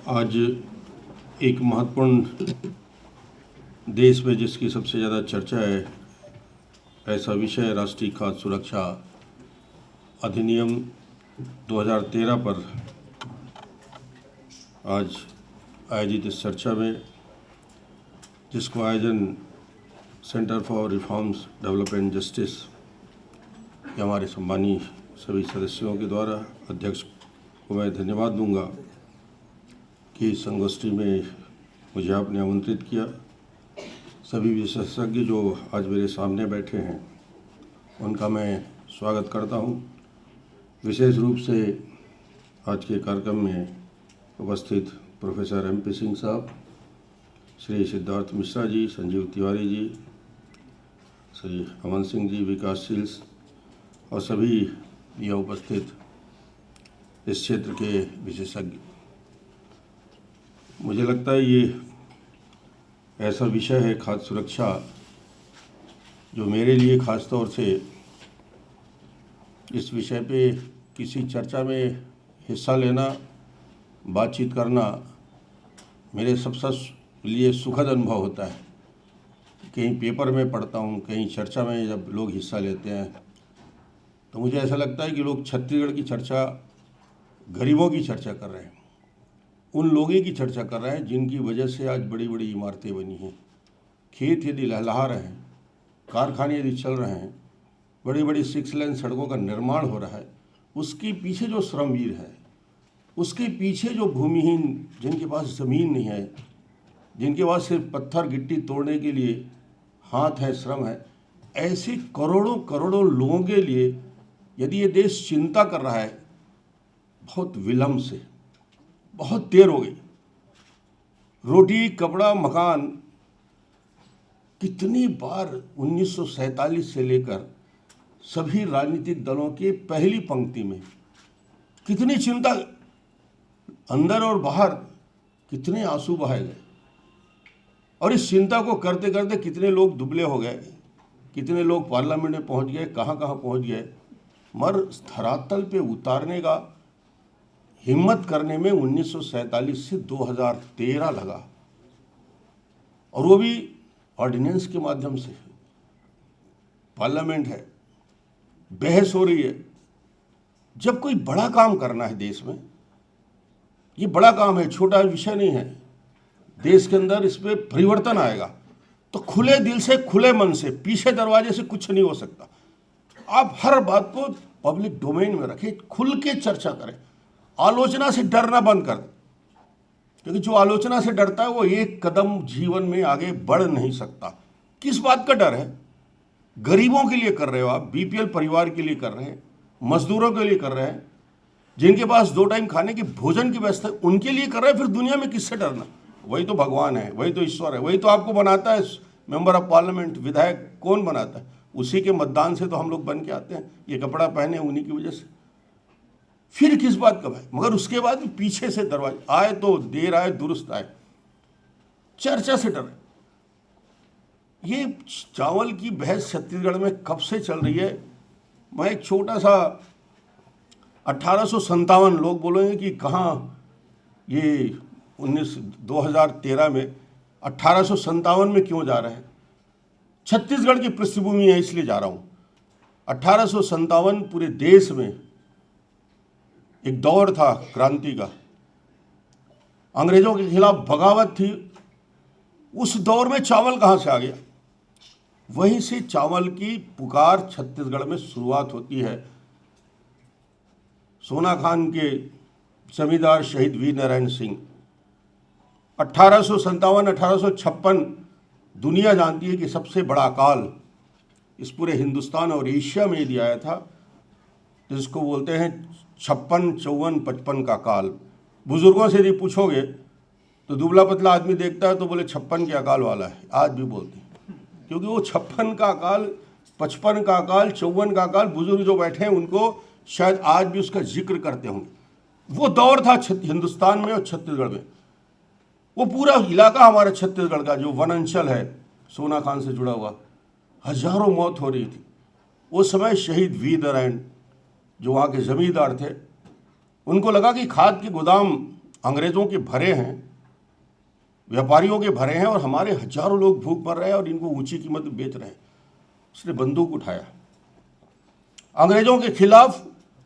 आज एक महत्वपूर्ण देश में जिसकी सबसे ज़्यादा चर्चा है, ऐसा विषय है राष्ट्रीय खाद्य सुरक्षा अधिनियम 2013 पर आज आयोजित इस चर्चा में, जिसको आयोजन centre for reforms development justice के हमारे सम्मानीय सभी सदस्यों के द्वारा, अध्यक्ष को मैं धन्यवाद दूंगा कि इस संगोष्ठी में मुझे आपने आमंत्रित किया। सभी विशेषज्ञ जो आज मेरे सामने बैठे हैं उनका मैं स्वागत करता हूं। विशेष रूप से आज के कार्यक्रम में उपस्थित प्रोफेसर MP सिंह साहब, श्री सिद्धार्थ मिश्रा जी, संजीव तिवारी जी, श्री अमन सिंह जी, विकासशील और सभी यह उपस्थित इस क्षेत्र के विशेषज्ञ। मुझे लगता है ये ऐसा विषय है खाद्य सुरक्षा जो मेरे लिए ख़ास तौर से इस विषय पे किसी चर्चा में हिस्सा लेना, बातचीत करना मेरे सबसे लिए सुखद अनुभव होता है। कहीं पेपर में पढ़ता हूँ, कहीं चर्चा में जब लोग हिस्सा लेते हैं तो मुझे ऐसा लगता है कि लोग छत्तीसगढ़ की चर्चा, गरीबों की चर्चा कर रहे हैं, उन लोगों की चर्चा कर रहे हैं जिनकी वजह से आज बड़ी बड़ी इमारतें बनी हैं, खेत यदि लहलहा रहे हैं, कारखाने यदि चल रहे हैं, बड़ी बड़ी 6 लेन सड़कों का निर्माण हो रहा है, उसके पीछे जो श्रमवीर है, उसके पीछे जो भूमिहीन, जिनके पास ज़मीन नहीं है, जिनके पास सिर्फ पत्थर गिट्टी तोड़ने के लिए हाथ है, श्रम है, ऐसे करोड़ों करोड़ों लोगों के लिए यदि ये देश चिंता कर रहा है, बहुत विलम्ब से, बहुत देर हो गई। रोटी, कपड़ा, मकान कितनी बार 1947 से लेकर सभी राजनीतिक दलों के पहली पंक्ति में कितनी चिंता, अंदर और बाहर कितने आंसू बहाए गए, और इस चिंता को करते करते कितने लोग दुबले हो गए, कितने लोग पार्लियामेंट में पहुंच गए, कहां कहां पहुंच गए, मगर धरातल पे उतारने का हिम्मत करने में 1947 से 2013 लगा, और वो भी ऑर्डिनेंस के माध्यम से। पार्लियामेंट है, बहस हो रही है। जब कोई बड़ा काम करना है देश में, ये बड़ा काम है, छोटा विषय नहीं है, देश के अंदर इस पर परिवर्तन आएगा तो खुले दिल से, खुले मन से, पीछे दरवाजे से कुछ नहीं हो सकता। आप हर बात को पब्लिक डोमेन में रखें, खुल के चर्चा करें, आलोचना से डरना बंद कर दें, क्योंकि जो आलोचना से डरता है वो एक कदम जीवन में आगे बढ़ नहीं सकता। किस बात का डर है? गरीबों के लिए कर रहे हो आप, BPL परिवार के लिए कर रहे हैं, मजदूरों के लिए कर रहे हैं, जिनके पास 2 टाइम खाने की भोजन की व्यवस्था है, उनके लिए कर रहे हैं। फिर दुनिया में किससे डरना? वही तो भगवान है, वही तो ईश्वर है, वही तो आपको बनाता है मेंबर ऑफ पार्लियामेंट, विधायक कौन बनाता है? उसी के मतदान से तो हम लोग बन के आते हैं, ये कपड़ा पहने उन्हीं की वजह से। फिर किस बात का भाई? मगर उसके बाद भी पीछे से दरवाजे आए तो देर आए दुरुस्त आए, चर्चा से डरे। ये चावल की बहस छत्तीसगढ़ में कब से चल रही है? मैं एक छोटा सा 1857, लोग बोलेंगे कि कहाँ ये 2013 में 1857 में क्यों जा रहे हैं? छत्तीसगढ़ की पृष्ठभूमि है इसलिए जा रहा हूँ। 1857 पूरे देश में एक दौर था क्रांति का, अंग्रेजों के खिलाफ बगावत थी। उस दौर में चावल कहाँ से आ गया? वहीं से चावल की पुकार छत्तीसगढ़ में शुरुआत होती है। सोना खान के जमींदार शहीद वीर नारायण सिंह, 1857-1856 दुनिया जानती है कि सबसे बड़ा अकाल इस पूरे हिंदुस्तान और एशिया में यदि आया था, जिसको बोलते हैं 56, 54, 55 का काल। बुजुर्गों से यदि पूछोगे तो दुबला पतला आदमी देखता है तो बोले 56 के अकाल वाला है, आज भी बोलते हैं, क्योंकि वो 56 का अकाल, 55 का अकाल, 54 का अकाल, बुजुर्ग जो बैठे हैं उनको शायद आज भी उसका जिक्र करते होंगे। वो दौर था हिंदुस्तान में और छत्तीसगढ़ में। वो पूरा इलाका हमारे छत्तीसगढ़ का जो वन अंचल है सोना खान से जुड़ा हुआ, हजारों मौत हो रही थी। उस समय शहीद वीर नारायण जो वहाँ के ज़मींदार थे, उनको लगा कि खाद के गोदाम अंग्रेज़ों के भरे हैं, व्यापारियों के भरे हैं और हमारे हजारों लोग भूख मर रहे हैं और इनको ऊंची कीमत में बेच रहे हैं। उसने बंदूक उठाया, अंग्रेज़ों के खिलाफ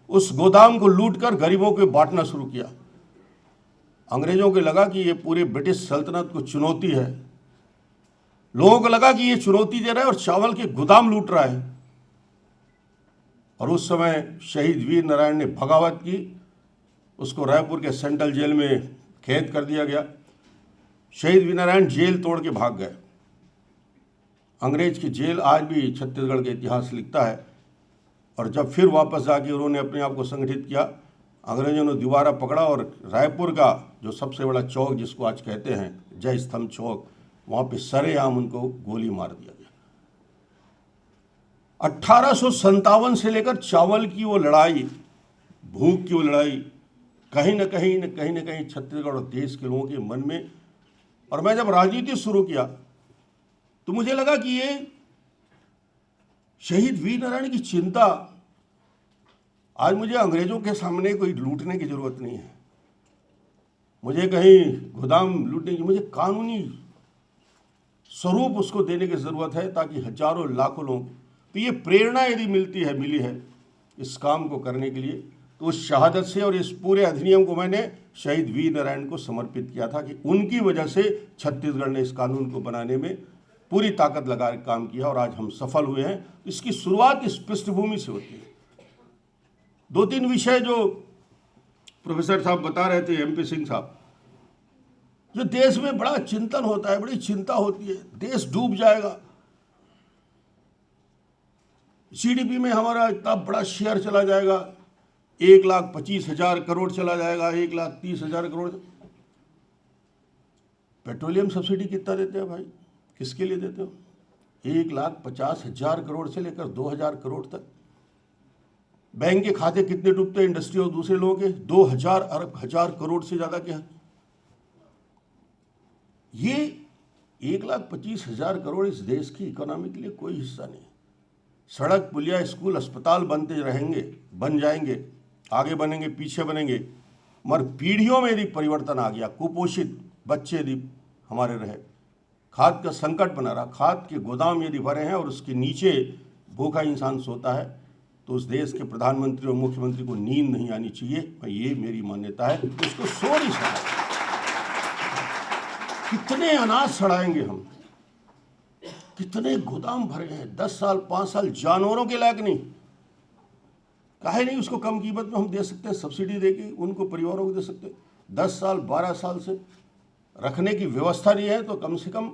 उस गोदाम को लूटकर गरीबों को बांटना शुरू किया। अंग्रेज़ों को लगा कि ये पूरे ब्रिटिश सल्तनत को चुनौती है, लोगों को लगा कि ये चुनौती दे रहा है और चावल के गोदाम लूट रहा है। और उस समय शहीद वीर नारायण ने बगावत की, उसको रायपुर के सेंट्रल जेल में कैद कर दिया गया। शहीद वीर नारायण जेल तोड़ के भाग गए। अंग्रेज की जेल आज भी छत्तीसगढ़ के इतिहास लिखता है। और जब फिर वापस जाके उन्होंने अपने आप को संगठित किया, अंग्रेजों ने दोबारा पकड़ा और रायपुर का जो सबसे बड़ा चौक जिसको आज कहते हैं जय स्तंभ चौक, वहाँ पे सरेआम उनको गोली मार दिया गया। 1857 से लेकर चावल की वो लड़ाई, भूख की वो लड़ाई कहीं न कहीं छत्तीसगढ़ और देश के लोगों के मन में। और मैं जब राजनीति शुरू किया तो मुझे लगा कि ये शहीद वीर नारायण की चिंता, आज मुझे अंग्रेजों के सामने कोई लूटने की जरूरत नहीं है, मुझे कहीं गोदाम लूटने की, मुझे कानूनी स्वरूप उसको देने की जरूरत है ताकि हजारों लाखों लोग, तो ये प्रेरणा यदि मिली है इस काम को करने के लिए, तो उस शहादत से और इस पूरे अधिनियम को मैंने शहीद वीर नारायण को समर्पित किया था कि उनकी वजह से छत्तीसगढ़ ने इस कानून को बनाने में पूरी ताकत लगा काम किया और आज हम सफल हुए हैं। इसकी शुरुआत इस पृष्ठभूमि से होती है। 2-3 विषय जो प्रोफेसर साहब बता रहे थे, MP सिंह साहब, जो देश में बड़ा चिंतन होता है, बड़ी चिंता होती है, देश डूब जाएगा, GDP में हमारा इतना बड़ा शेयर चला जाएगा, 1,25,000 करोड़ चला जाएगा, 1,30,000 करोड़। पेट्रोलियम सब्सिडी कितना देते हैं भाई, किसके लिए देते हो? 1,50,000 करोड़ से लेकर 2,000 करोड़ तक। बैंक के खाते कितने डूबते हैं इंडस्ट्री और दूसरे लोगों के? 2,000 अरब हजार करोड़ से ज्यादा क्या? ये 1,25,000 करोड़ इस देश की इकोनॉमी के लिए कोई हिस्सा नहीं। सड़क, पुलिया, स्कूल, अस्पताल बनते रहेंगे, बन जाएंगे, आगे बनेंगे, पीछे बनेंगे, मगर पीढ़ियों में यदि परिवर्तन आ गया, कुपोषित बच्चे यदि हमारे रहे, खाद का संकट बना रहा, खाद के गोदाम यदि भरे हैं और उसके नीचे भूखा इंसान सोता है, तो उस देश के प्रधानमंत्री और मुख्यमंत्री को नींद नहीं आनी चाहिए। ये मेरी मान्यता है, उसको सो नहीं सकता। कितने अनाज सड़ाएंगे हम, कितने गोदाम भरे हैं, 10 साल 5 साल जानवरों के लायक नहीं, काहे नहीं उसको कम कीमत में हम दे सकते हैं, सब्सिडी देके उनको परिवारों को दे सकते हैं। 10 साल 12 साल से रखने की व्यवस्था नहीं है तो कम से कम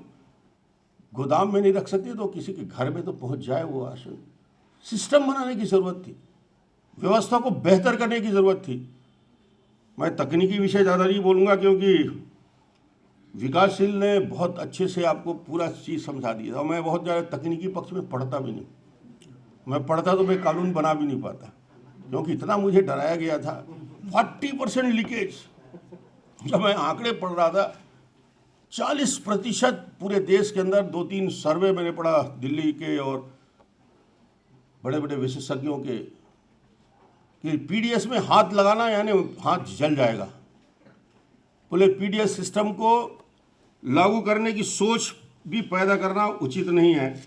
गोदाम में नहीं रख सकते तो किसी के घर में तो पहुंच जाए वो राशन। सिस्टम बनाने की ज़रूरत थी, व्यवस्था को बेहतर करने की ज़रूरत थी। मैं तकनीकी विषय ज़्यादा नहीं बोलूँगा क्योंकि विकासशील ने बहुत अच्छे से आपको पूरा चीज़ समझा दिया और मैं बहुत ज़्यादा तकनीकी पक्ष में पढ़ता भी नहीं। मैं पढ़ता तो मैं कानून बना भी नहीं पाता क्योंकि इतना मुझे डराया गया था। 40% लीकेज, जब मैं आंकड़े पढ़ रहा था 40% पूरे देश के अंदर। 2-3 सर्वे मैंने पढ़ा दिल्ली के और बड़े बड़े विशेषज्ञों के कि PDS में हाथ लगाना यानी हाथ जल जाएगा। बोले PDS सिस्टम को लागू करने की सोच भी पैदा करना उचित नहीं है।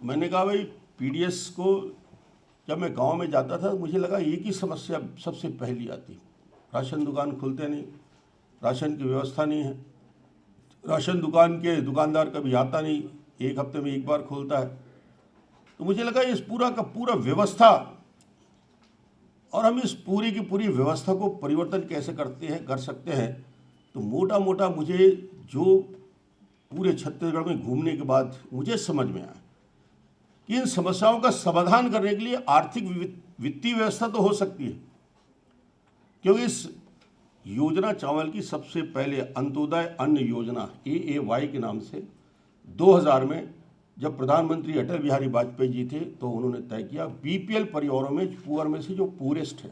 मैंने कहा भाई PDS को, जब मैं गांव में जाता था मुझे लगा एक ही समस्या सबसे पहली आती, राशन दुकान खुलते नहीं, राशन की व्यवस्था नहीं है, राशन दुकान के दुकानदार कभी आता नहीं, 1 हफ्ते में 1 बार खोलता है। तो मुझे लगा इस पूरा का पूरा व्यवस्था, और हम इस पूरी की पूरी व्यवस्था को परिवर्तन कैसे कर सकते हैं। तो मोटा मोटा मुझे जो पूरे छत्तीसगढ़ में घूमने के बाद मुझे समझ में आया कि इन समस्याओं का समाधान करने के लिए आर्थिक वित्तीय व्यवस्था तो हो सकती है, क्योंकि इस योजना चावल की सबसे पहले अंत्योदय अन्न योजना AAY के नाम से 2000 में जब प्रधानमंत्री अटल बिहारी वाजपेयी जी थे तो उन्होंने तय किया BPL परिवारों में, पुअर में से जो पूरेस्ट है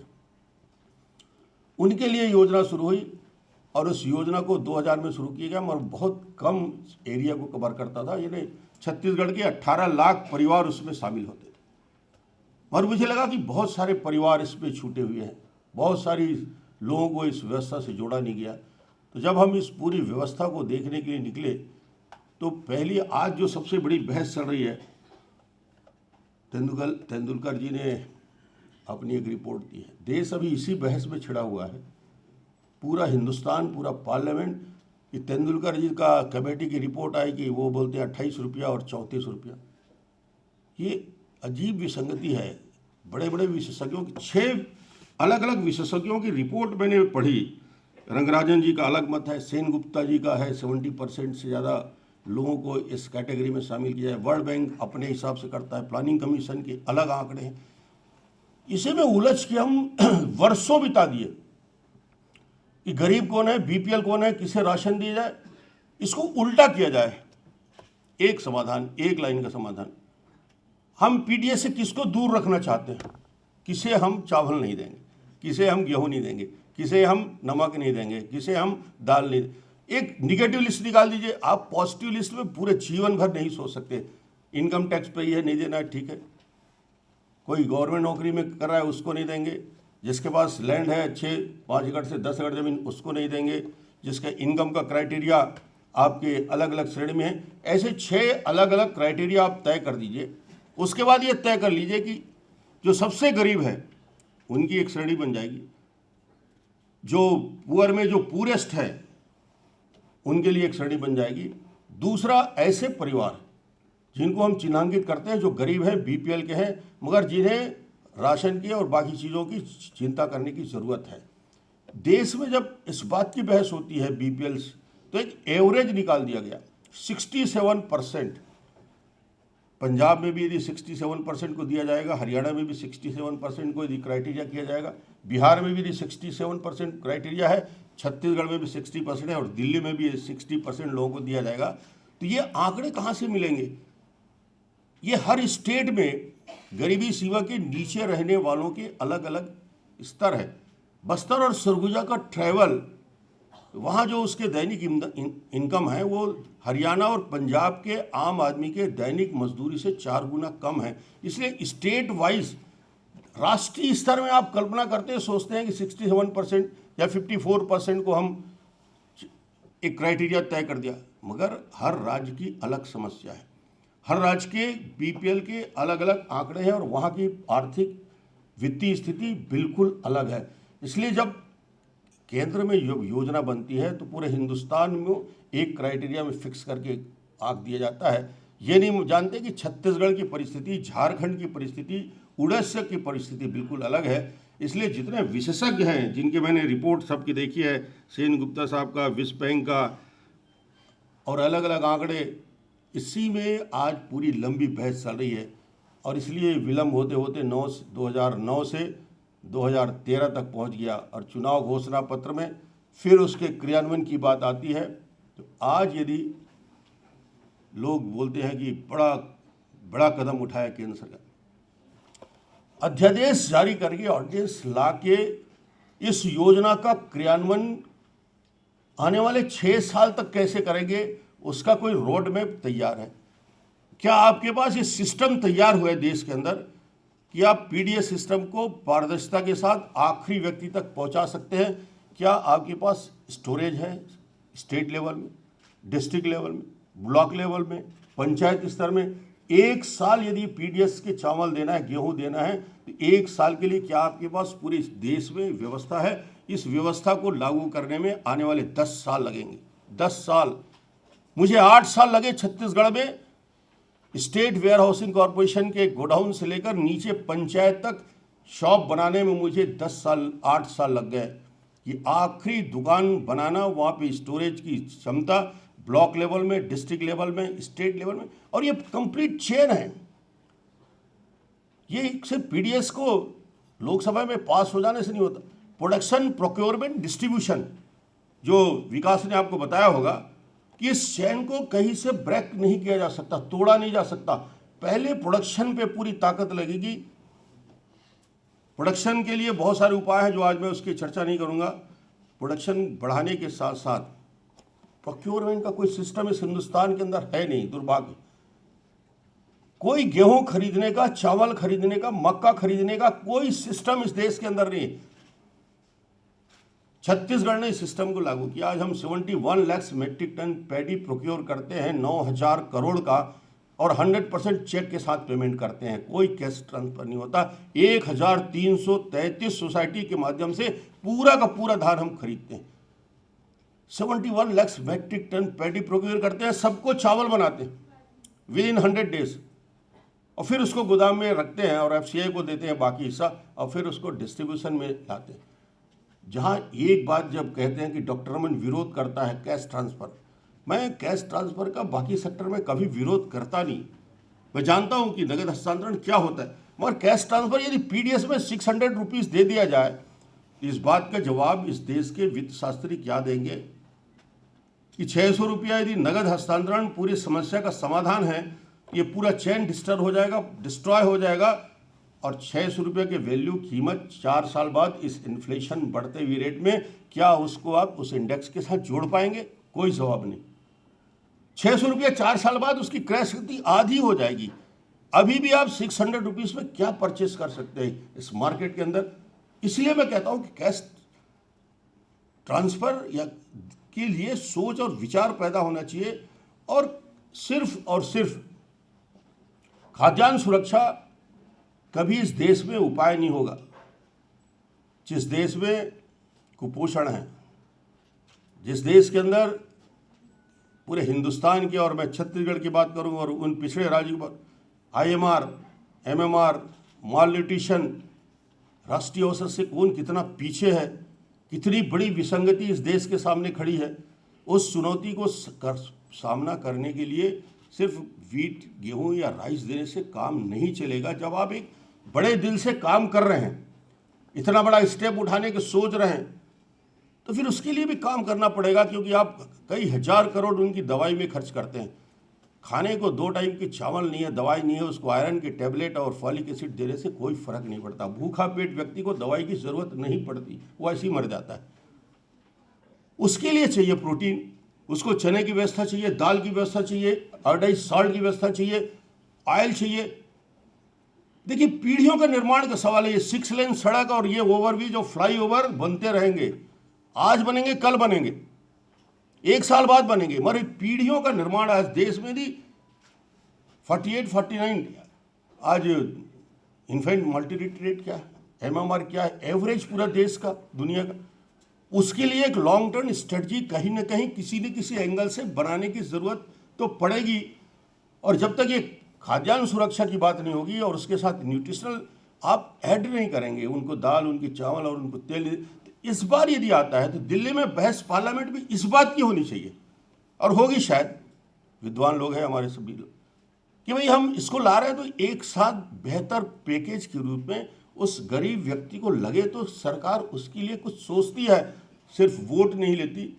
उनके लिए योजना शुरू हुई। और उस योजना को 2000 में शुरू किया गया, मगर बहुत कम एरिया को कवर करता था, यानी छत्तीसगढ़ के 18 लाख परिवार उसमें शामिल होते थे। और मुझे लगा कि बहुत सारे परिवार इसमें छूटे हुए हैं, बहुत सारी लोगों को इस व्यवस्था से जोड़ा नहीं गया। तो जब हम इस पूरी व्यवस्था को देखने के लिए निकले तो पहली आज जो सबसे बड़ी बहस चल रही है, तेंदुलकर जी ने अपनी एक रिपोर्ट दी है। देश अभी इसी बहस में छिड़ा हुआ है, पूरा हिंदुस्तान, पूरा पार्लियामेंट, कि तेंदुलकर जी का कमेटी की रिपोर्ट आई कि वो बोलते हैं 28 रुपया और 34 रुपया। ये अजीब विसंगति है। बड़े बड़े विशेषज्ञों की 6 अलग अलग विशेषज्ञों की रिपोर्ट मैंने पढ़ी। रंगराजन जी का अलग मत है, सेन गुप्ता जी का है 70% से ज़्यादा लोगों को इस कैटेगरी में शामिल किया जाए। वर्ल्ड बैंक अपने हिसाब से करता है, प्लानिंग कमीशन के अलग आंकड़े हैं। इसे में उलझ के हम वर्षों बिता दिए कि गरीब कौन है, बीपीएल कौन है, किसे राशन दिया जाए। इसको उल्टा किया जाए, एक समाधान, एक लाइन का समाधान। हम पीडीएस से किसको दूर रखना चाहते हैं? किसे हम चावल नहीं देंगे, किसे हम गेहूं नहीं देंगे, किसे हम नमक नहीं देंगे, किसे हम दाल नहीं देंगे। एक निगेटिव लिस्ट निकाल दीजिए। आप पॉजिटिव लिस्ट में पूरे जीवन भर नहीं सोच सकते। इनकम टैक्स पे ये नहीं देना है, ठीक है। कोई गवर्नमेंट नौकरी में कर रहा है उसको नहीं देंगे। जिसके पास लैंड है अच्छे 5 एकड़ से 10 एकड़ ज़मीन, उसको नहीं देंगे। जिसका इनकम का क्राइटेरिया आपके अलग अलग श्रेणी में है, ऐसे 6 अलग अलग क्राइटेरिया आप तय कर दीजिए। उसके बाद ये तय कर लीजिए कि जो सबसे गरीब है उनकी एक श्रेणी बन जाएगी, जो पुअर में जो पूरेस्ट है उनके लिए एक श्रेणी बन जाएगी। दूसरा, ऐसे परिवार जिनको हम चिन्हांकित करते हैं जो गरीब हैं, बीपीएल के हैं, मगर जिन्हें राशन की और बाकी चीज़ों की चिंता करने की ज़रूरत है। देश में जब इस बात की बहस होती है बीपीएल, तो एक एवरेज निकाल दिया गया 67%। पंजाब में भी यदि 67% को दिया जाएगा, हरियाणा में भी 67% को यदि क्राइटेरिया किया जाएगा, बिहार में भी यदि 67% क्राइटेरिया है, छत्तीसगढ़ में भी 60% है और दिल्ली में भी 60% लोगों को दिया जाएगा, तो ये आंकड़े कहाँ से मिलेंगे? ये हर स्टेट में गरीबी सीमा के नीचे रहने वालों के अलग अलग स्तर है। बस्तर और सरगुजा का ट्रैवल, वहाँ जो उसके दैनिक इनकम है वो हरियाणा और पंजाब के आम आदमी के दैनिक मजदूरी से 4 गुना कम है। इसलिए स्टेट वाइज, राष्ट्रीय स्तर में आप कल्पना करते हैं, सोचते हैं कि 67% या 54% को हम एक क्राइटेरिया तय कर दिया, मगर हर राज्य की अलग समस्या है। हर राज्य के बीपीएल के अलग अलग आंकड़े हैं और वहाँ की आर्थिक वित्तीय स्थिति बिल्कुल अलग है। इसलिए जब केंद्र में योजना बनती है तो पूरे हिंदुस्तान में एक क्राइटेरिया में फिक्स करके आंक दिया जाता है। ये नहीं जानते कि छत्तीसगढ़ की परिस्थिति, झारखंड की परिस्थिति, उड़ीसा की परिस्थिति बिल्कुल अलग है। इसलिए जितने विशेषज्ञ हैं, जिनके मैंने रिपोर्ट सबकी देखी है, सेन गुप्ता साहब का, विश्व बैंक का और अलग अलग आंकड़े, इसी में आज पूरी लंबी बहस चल रही है। और इसलिए विलम्ब होते होते 2009 से 2013 तक पहुंच गया और चुनाव घोषणा पत्र में फिर उसके क्रियान्वयन की बात आती है। तो आज यदि लोग बोलते हैं कि बड़ा बड़ा कदम उठाया केंद्र सरकार, अध्यादेश जारी करके, ऑर्डिनेंस ला के इस योजना का क्रियान्वयन आने वाले 6 साल तक कैसे करेंगे, उसका कोई रोड मैप तैयार है? क्या आपके पास ये सिस्टम तैयार हुआ है देश के अंदर कि आप पीडीएस सिस्टम को पारदर्शिता के साथ आखिरी व्यक्ति तक पहुंचा सकते हैं? क्या आपके पास स्टोरेज है स्टेट लेवल में, डिस्ट्रिक्ट लेवल में, ब्लॉक लेवल में, पंचायत स्तर में? 1 साल यदि पीडीएस के चावल देना है, गेहूं देना है, तो 1 साल के लिए क्या आपके पास पूरे देश में व्यवस्था है? इस व्यवस्था को लागू करने में आने वाले 10 साल लगेंगे। 10 साल, मुझे 8 साल लगे छत्तीसगढ़ में स्टेट वेयर हाउसिंग कॉरपोरेशन के गोडाउन से लेकर नीचे पंचायत तक शॉप बनाने में मुझे 8 साल लग गए। कि आखिरी दुकान बनाना, वहाँ पे स्टोरेज की क्षमता, ब्लॉक लेवल में, डिस्ट्रिक्ट लेवल में, स्टेट लेवल में, और ये कंप्लीट चेन है। ये सिर्फ पीडीएस को लोकसभा में पास हो जाने से नहीं होता। प्रोडक्शन, प्रोक्योरमेंट, डिस्ट्रीब्यूशन, जो विकास ने आपको बताया होगा कि इस चेन को कहीं से ब्रेक नहीं किया जा सकता, तोड़ा नहीं जा सकता। पहले प्रोडक्शन पे पूरी ताकत लगेगी। प्रोडक्शन के लिए बहुत सारे उपाय हैं जो आज मैं उसकी चर्चा नहीं करूंगा। प्रोडक्शन बढ़ाने के साथ साथ प्रोक्योरमेंट का कोई सिस्टम इस हिंदुस्तान के अंदर है नहीं, दुर्भाग्य। कोई गेहूं खरीदने का, चावल खरीदने का, मक्का खरीदने का कोई सिस्टम इस देश के अंदर नहीं है। छत्तीसगढ़ ने इस सिस्टम को लागू किया। आज हम 71 lakh metric ton paddy procure करते हैं 9,000 करोड़ का, और 100% चेक के साथ पेमेंट करते हैं, कोई कैश ट्रांसफर नहीं होता। 1333 सोसाइटी के माध्यम से पूरा का पूरा धान हम खरीदते हैं। 71 lakh metric ton paddy procure करते हैं, सबको चावल बनाते हैं विद इन 100 डेज, और फिर उसको गोदाम में रखते हैं और FCI को देते हैं बाकी हिस्सा, और फिर उसको डिस्ट्रीब्यूशन में लाते हैं। जहाँ एक बात जब कहते हैं कि डॉक्टर रमन विरोध करता है कैश ट्रांसफ़र, मैं कैश ट्रांसफ़र का बाकी सेक्टर में कभी विरोध करता नहीं। मैं जानता हूँ कि नगद हस्तांतरण क्या होता है, मगर कैश ट्रांसफ़र यदि PDS में 600 रुपीज़ दे दिया जाए तो इस बात का जवाब इस देश के वित्त शास्त्री क्या देंगे कि 600 रुपया यदि नगद हस्तांतरण पूरी समस्या का समाधान है, ये पूरा चेन डिस्टर्ब हो जाएगा, डिस्ट्रॉय हो जाएगा, और 600 रुपये के वैल्यू कीमत 4 साल बाद इस इन्फ्लेशन बढ़ते हुए रेट में क्या उसको आप उस इंडेक्स के साथ जोड़ पाएंगे? कोई जवाब नहीं। 600 रुपये 4 साल बाद उसकी क्रय शक्ति आधी हो जाएगी। अभी भी आप 600 रुपीज़ में क्या परचेस कर सकते हैं इस मार्केट के अंदर? इसलिए मैं कहता हूं कि कैश ट्रांसफ़र या के लिए सोच और विचार पैदा होना चाहिए, और सिर्फ खाद्यान्न सुरक्षा कभी इस देश में उपाय नहीं होगा। जिस देश में कुपोषण है, जिस देश के अंदर पूरे हिंदुस्तान की, और मैं छत्तीसगढ़ की बात करूं और उन पिछड़े राज्यों पर IMR, MMR, माल न्यूट्रिशन, राष्ट्रीय औसत से कौन कितना पीछे है, कितनी बड़ी विसंगति इस देश के सामने खड़ी है, उस चुनौती को सामना करने के लिए सिर्फ वीट, गेहूं या राइस देने से काम नहीं चलेगा। जब आप एक बड़े दिल से काम कर रहे हैं, इतना बड़ा स्टेप उठाने की सोच रहे हैं, तो फिर उसके लिए भी काम करना पड़ेगा, क्योंकि आप कई हजार करोड़ उनकी दवाई में खर्च करते हैं। खाने को 2 टाइम की चावल नहीं है, दवाई नहीं है, उसको आयरन की टेबलेट और फॉलिक एसिड देने से कोई फर्क नहीं पड़ता। भूखा पेट व्यक्ति को दवाई की जरूरत नहीं पड़ती, वो ऐसे ही मर जाता है। उसके लिए चाहिए प्रोटीन, उसको चने की व्यवस्था चाहिए, दाल की व्यवस्था चाहिए, आयोडाइज साल्ट की व्यवस्था चाहिए, ऑयल चाहिए। देखिए, पीढ़ियों का निर्माण का सवाल है। ये 6 लेन सड़क और ये ओवरब्रिज और फ्लाई ओवर बनते रहेंगे, आज बनेंगे, कल बनेंगे, 1 साल बाद बनेंगे, मगर पीढ़ियों का निर्माण आज देश में भी 48-49 आज इन्फेंट मॉर्टेलिटी रेट क्या है, MMR क्या है, एवरेज पूरा देश का, दुनिया का। उसके लिए एक लॉन्ग टर्म स्ट्रेटजी कहीं ना कहीं किसी न किसी एंगल से बनाने की ज़रूरत तो पड़ेगी। और जब तक ये खाद्यान्न सुरक्षा की बात नहीं होगी और उसके साथ न्यूट्रिशनल आप ऐड नहीं करेंगे, उनको दाल, उनकी चावल और उनको तेल, तो इस बार यदि आता है तो दिल्ली में बहस पार्लियामेंट में इस बात की होनी चाहिए, और होगी शायद, विद्वान लोग हैं हमारे सभी लोग, कि भाई हम इसको ला रहे हैं तो एक साथ बेहतर पैकेज के रूप में उस गरीब व्यक्ति को लगे तो सरकार उसके लिए कुछ सोचती है, सिर्फ वोट नहीं लेती,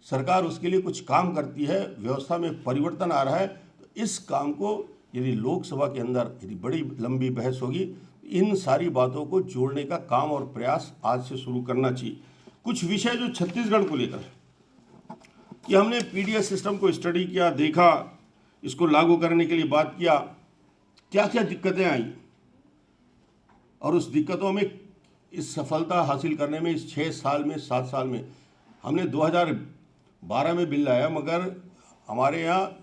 सरकार उसके लिए कुछ काम करती है, व्यवस्था में परिवर्तन आ रहा है। तो इस काम को यदि लोकसभा के अंदर यदि बड़ी लंबी बहस होगी, इन सारी बातों को जोड़ने का काम और प्रयास आज से शुरू करना चाहिए। कुछ विषय जो छत्तीसगढ़ को लेकर कि हमने PDS सिस्टम को स्टडी किया, देखा, इसको लागू करने के लिए बात किया, क्या क्या दिक्कतें आई, और उस दिक्कतों में इस सफलता हासिल करने में इस 6 साल में 7 साल में हमने 2012 में बिल लाया, मगर हमारे यहाँ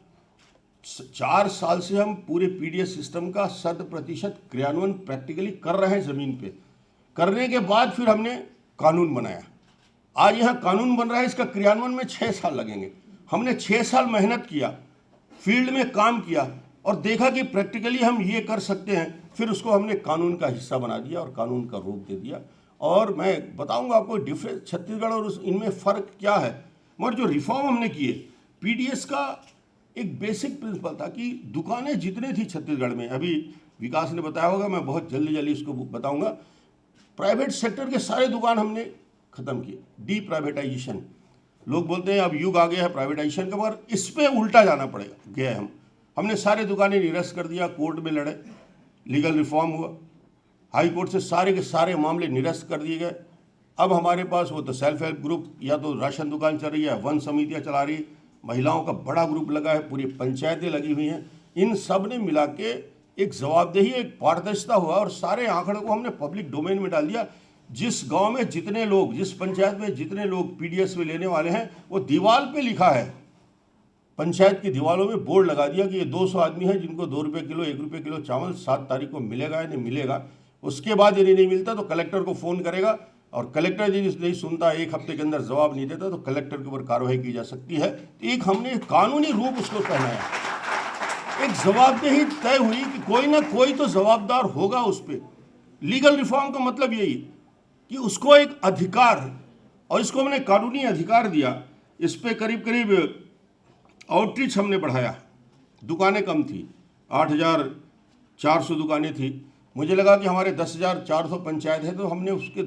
4 साल से हम पूरे PDS सिस्टम का 100% क्रियान्वयन प्रैक्टिकली कर रहे हैं ज़मीन पे। करने के बाद फिर हमने कानून बनाया, आज यहाँ कानून बन रहा है, इसका क्रियान्वयन में 6 साल लगेंगे। हमने 6 साल मेहनत किया, फील्ड में काम किया और देखा कि प्रैक्टिकली हम ये कर सकते हैं, फिर उसको हमने कानून का हिस्सा बना दिया और कानून का रूप दे दिया। और मैं बताऊंगा आपको डिफरेंस छत्तीसगढ़ और इनमें फ़र्क क्या है। मगर जो रिफॉर्म हमने किए, PDS का एक बेसिक प्रिंसिपल था कि दुकानें जितनी थी छत्तीसगढ़ में, अभी विकास ने बताया होगा, मैं बहुत जल्दी इसको बताऊंगा, प्राइवेट सेक्टर के सारे दुकान हमने ख़त्म किए, डी प्राइवेटाइजेशन। लोग बोलते हैं अब युग आ गया है प्राइवेटाइजेशन का, मगर इस पर उल्टा जाना पड़ेगा गया हमने सारे दुकानें निरस्त कर दिया, कोर्ट में लड़े, लीगल रिफॉर्म हुआ, हाई कोर्ट से सारे के सारे मामले निरस्त कर दिए गए। अब हमारे पास वो तो सेल्फ हेल्प ग्रुप या तो राशन दुकान चल रही है, वन समितियाँ चला रही, महिलाओं का बड़ा ग्रुप लगा है, पूरी पंचायतें लगी हुई हैं। इन सब ने मिला के एक जवाबदेही, एक पारदर्शिता हुआ और सारे आंकड़ों को हमने पब्लिक डोमेन में डाल दिया। जिस गांव में जितने लोग, जिस पंचायत में जितने लोग पीडीएस में लेने वाले हैं, वो दीवार पे लिखा है, पंचायत की दीवारों में बोर्ड लगा दिया कि ये 200 आदमी हैं जिनको 2 रुपये किलो, 1 रुपये किलो चावल 7 तारीख को मिलेगा या नहीं मिलेगा। उसके बाद यदि नहीं मिलता तो कलेक्टर को फ़ोन करेगा, और कलेक्टर यदि नहीं सुनता, 1 हफ्ते के अंदर जवाब नहीं देता, तो कलेक्टर के ऊपर कार्रवाई की जा सकती है। तो एक हमने कानूनी रूप उसको पहनाया, एक जवाबदेही तय हुई कि कोई ना कोई तो जवाबदार होगा उस पर। लीगल रिफॉर्म का मतलब यही कि उसको एक अधिकार, और इसको हमने कानूनी अधिकार दिया। इस पर करीब करीब आउटरीच हमने बढ़ाया, दुकानें कम थी, 8,400 दुकानें थी। मुझे लगा कि हमारे 10,400 पंचायत है तो हमने उसके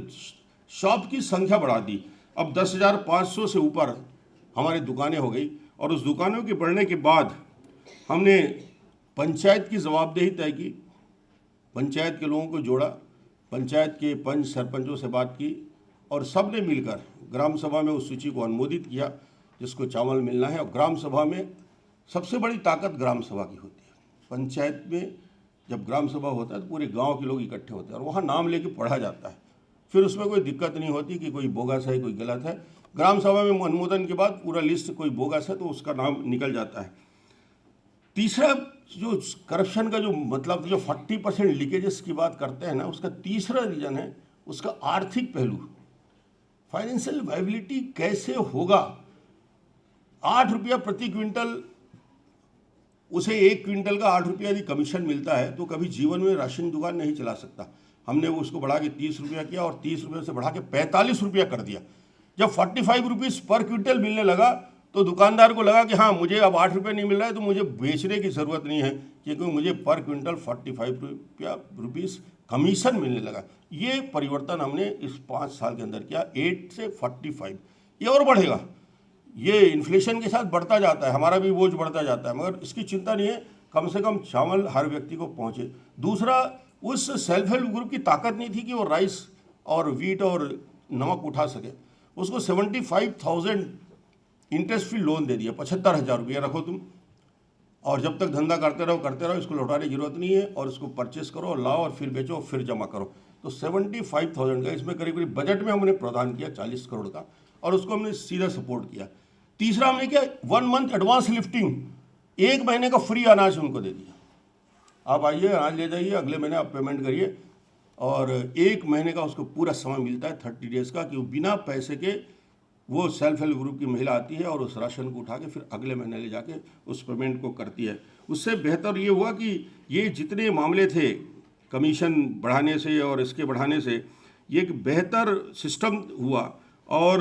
शॉप की संख्या बढ़ा दी। अब 10,500 से ऊपर हमारी दुकानें हो गई, और उस दुकानों के बढ़ने के बाद हमने पंचायत की जवाबदेही तय की, पंचायत के लोगों को जोड़ा, पंचायत के पंच सरपंचों से बात की, और सब ने मिलकर ग्राम सभा में उस सूची को अनुमोदित किया जिसको चावल मिलना है। और ग्राम सभा में सबसे बड़ी ताकत ग्राम सभा की होती है। पंचायत में जब ग्राम सभा होता है तो पूरे गांव के लोग इकट्ठे होते हैं और वहाँ नाम लेके पढ़ा जाता है, फिर उसमें कोई दिक्कत नहीं होती कि कोई बोगस है, कोई गलत है। ग्राम सभा में अनुमोदन के बाद पूरा लिस्ट, कोई बोगस है तो उसका नाम निकल जाता है। तीसरा जो करप्शन का जो मतलब, जो 40% लीकेजेस की बात करते हैं ना, उसका तीसरा रीजन है उसका आर्थिक पहलू। फाइनेंशियल वायबिलिटी कैसे होगा? 8 रुपया प्रति क्विंटल, उसे 1 क्विंटल का 8 रुपया यदि कमीशन मिलता है तो कभी जीवन में राशन दुकान नहीं चला सकता। हमने वो उसको बढ़ा के 30 रुपया किया, और 30 रुपये से बढ़ा के 45 रुपया कर दिया। जब 45 रुपीज़ पर क्विंटल मिलने लगा तो दुकानदार को लगा कि हाँ, मुझे अब 8 रुपये नहीं मिल रहा है तो मुझे बेचने की ज़रूरत नहीं है, क्योंकि मुझे पर क्विंटल 45 रुपीज़ कमीशन मिलने लगा। ये परिवर्तन हमने इस 5 साल के अंदर किया, 8 से 45। ये और बढ़ेगा, ये इन्फ्लेशन के साथ बढ़ता जाता है, हमारा भी बोझ बढ़ता जाता है, मगर इसकी चिंता नहीं है, कम से कम चावल हर व्यक्ति को पहुंचे। दूसरा, उस सेल्फ हेल्प ग्रुप की ताकत नहीं थी कि वो राइस और वीट और नमक उठा सके। उसको 75,000 इंटरेस्ट फ्री लोन दे दिया, 75,000 रुपया रखो तुम, और जब तक धंधा करते रहो, इसको लौटाने की जरूरत नहीं है, और इसको परचेस करो, लाओ और फिर बेचो, फिर जमा करो। तो 75,000 का इसमें करीब करीब बजट में हमने प्रावधान किया 40 करोड़ का, और उसको हमने सीधा सपोर्ट किया। तीसरा हमने किया 1 मंथ एडवांस लिफ्टिंग, 1 महीने का फ्री अनाज उनको दे दिया। आप आइए, अनाज ले जाइए, अगले महीने आप पेमेंट करिए, और 1 महीने का उसको पूरा समय मिलता है 30 डेज़ का, कि वो बिना पैसे के वो सेल्फ हेल्प ग्रुप की महिला आती है और उस राशन को उठा के फिर अगले महीने ले जाके उस पेमेंट को करती है। उससे बेहतर ये हुआ कि ये जितने मामले थे कमीशन बढ़ाने से और इसके बढ़ाने से, ये एक बेहतर सिस्टम हुआ, और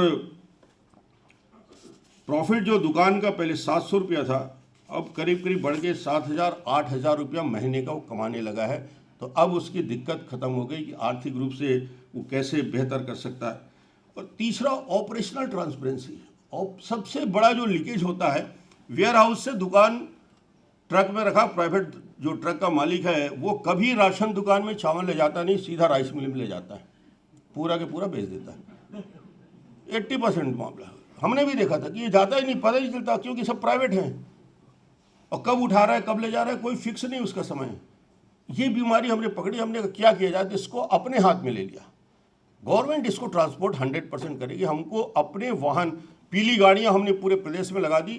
प्रॉफिट जो दुकान का पहले 700 रुपया था, अब करीब करीब बढ़ के 7,000 8,000 रुपया महीने का वो कमाने लगा है। तो अब उसकी दिक्कत खत्म हो गई कि आर्थिक रूप से वो कैसे बेहतर कर सकता है। और तीसरा, ऑपरेशनल ट्रांसपेरेंसी। और सबसे बड़ा जो लीकेज होता है, वेयर हाउस से दुकान ट्रक में रखा, प्राइवेट जो ट्रक का मालिक है वो कभी राशन दुकान में चावल ले जाता नहीं, सीधा राइस मिल में ले जाता है, पूरा के पूरा बेच देता है। 80% मामला हमने भी देखा था कि ये जाता ही नहीं, पता ही नहीं चलता, क्योंकि सब प्राइवेट हैं, और कब उठा रहा है कब ले जा रहा है कोई फिक्स नहीं उसका समय। ये बीमारी हमने पकड़ी, हमने क्या किया जाए, इसको अपने हाथ में ले लिया। गवर्नमेंट इसको ट्रांसपोर्ट 100% करेगी। हमको अपने वाहन, पीली गाड़ियां हमने पूरे प्रदेश में लगा दी,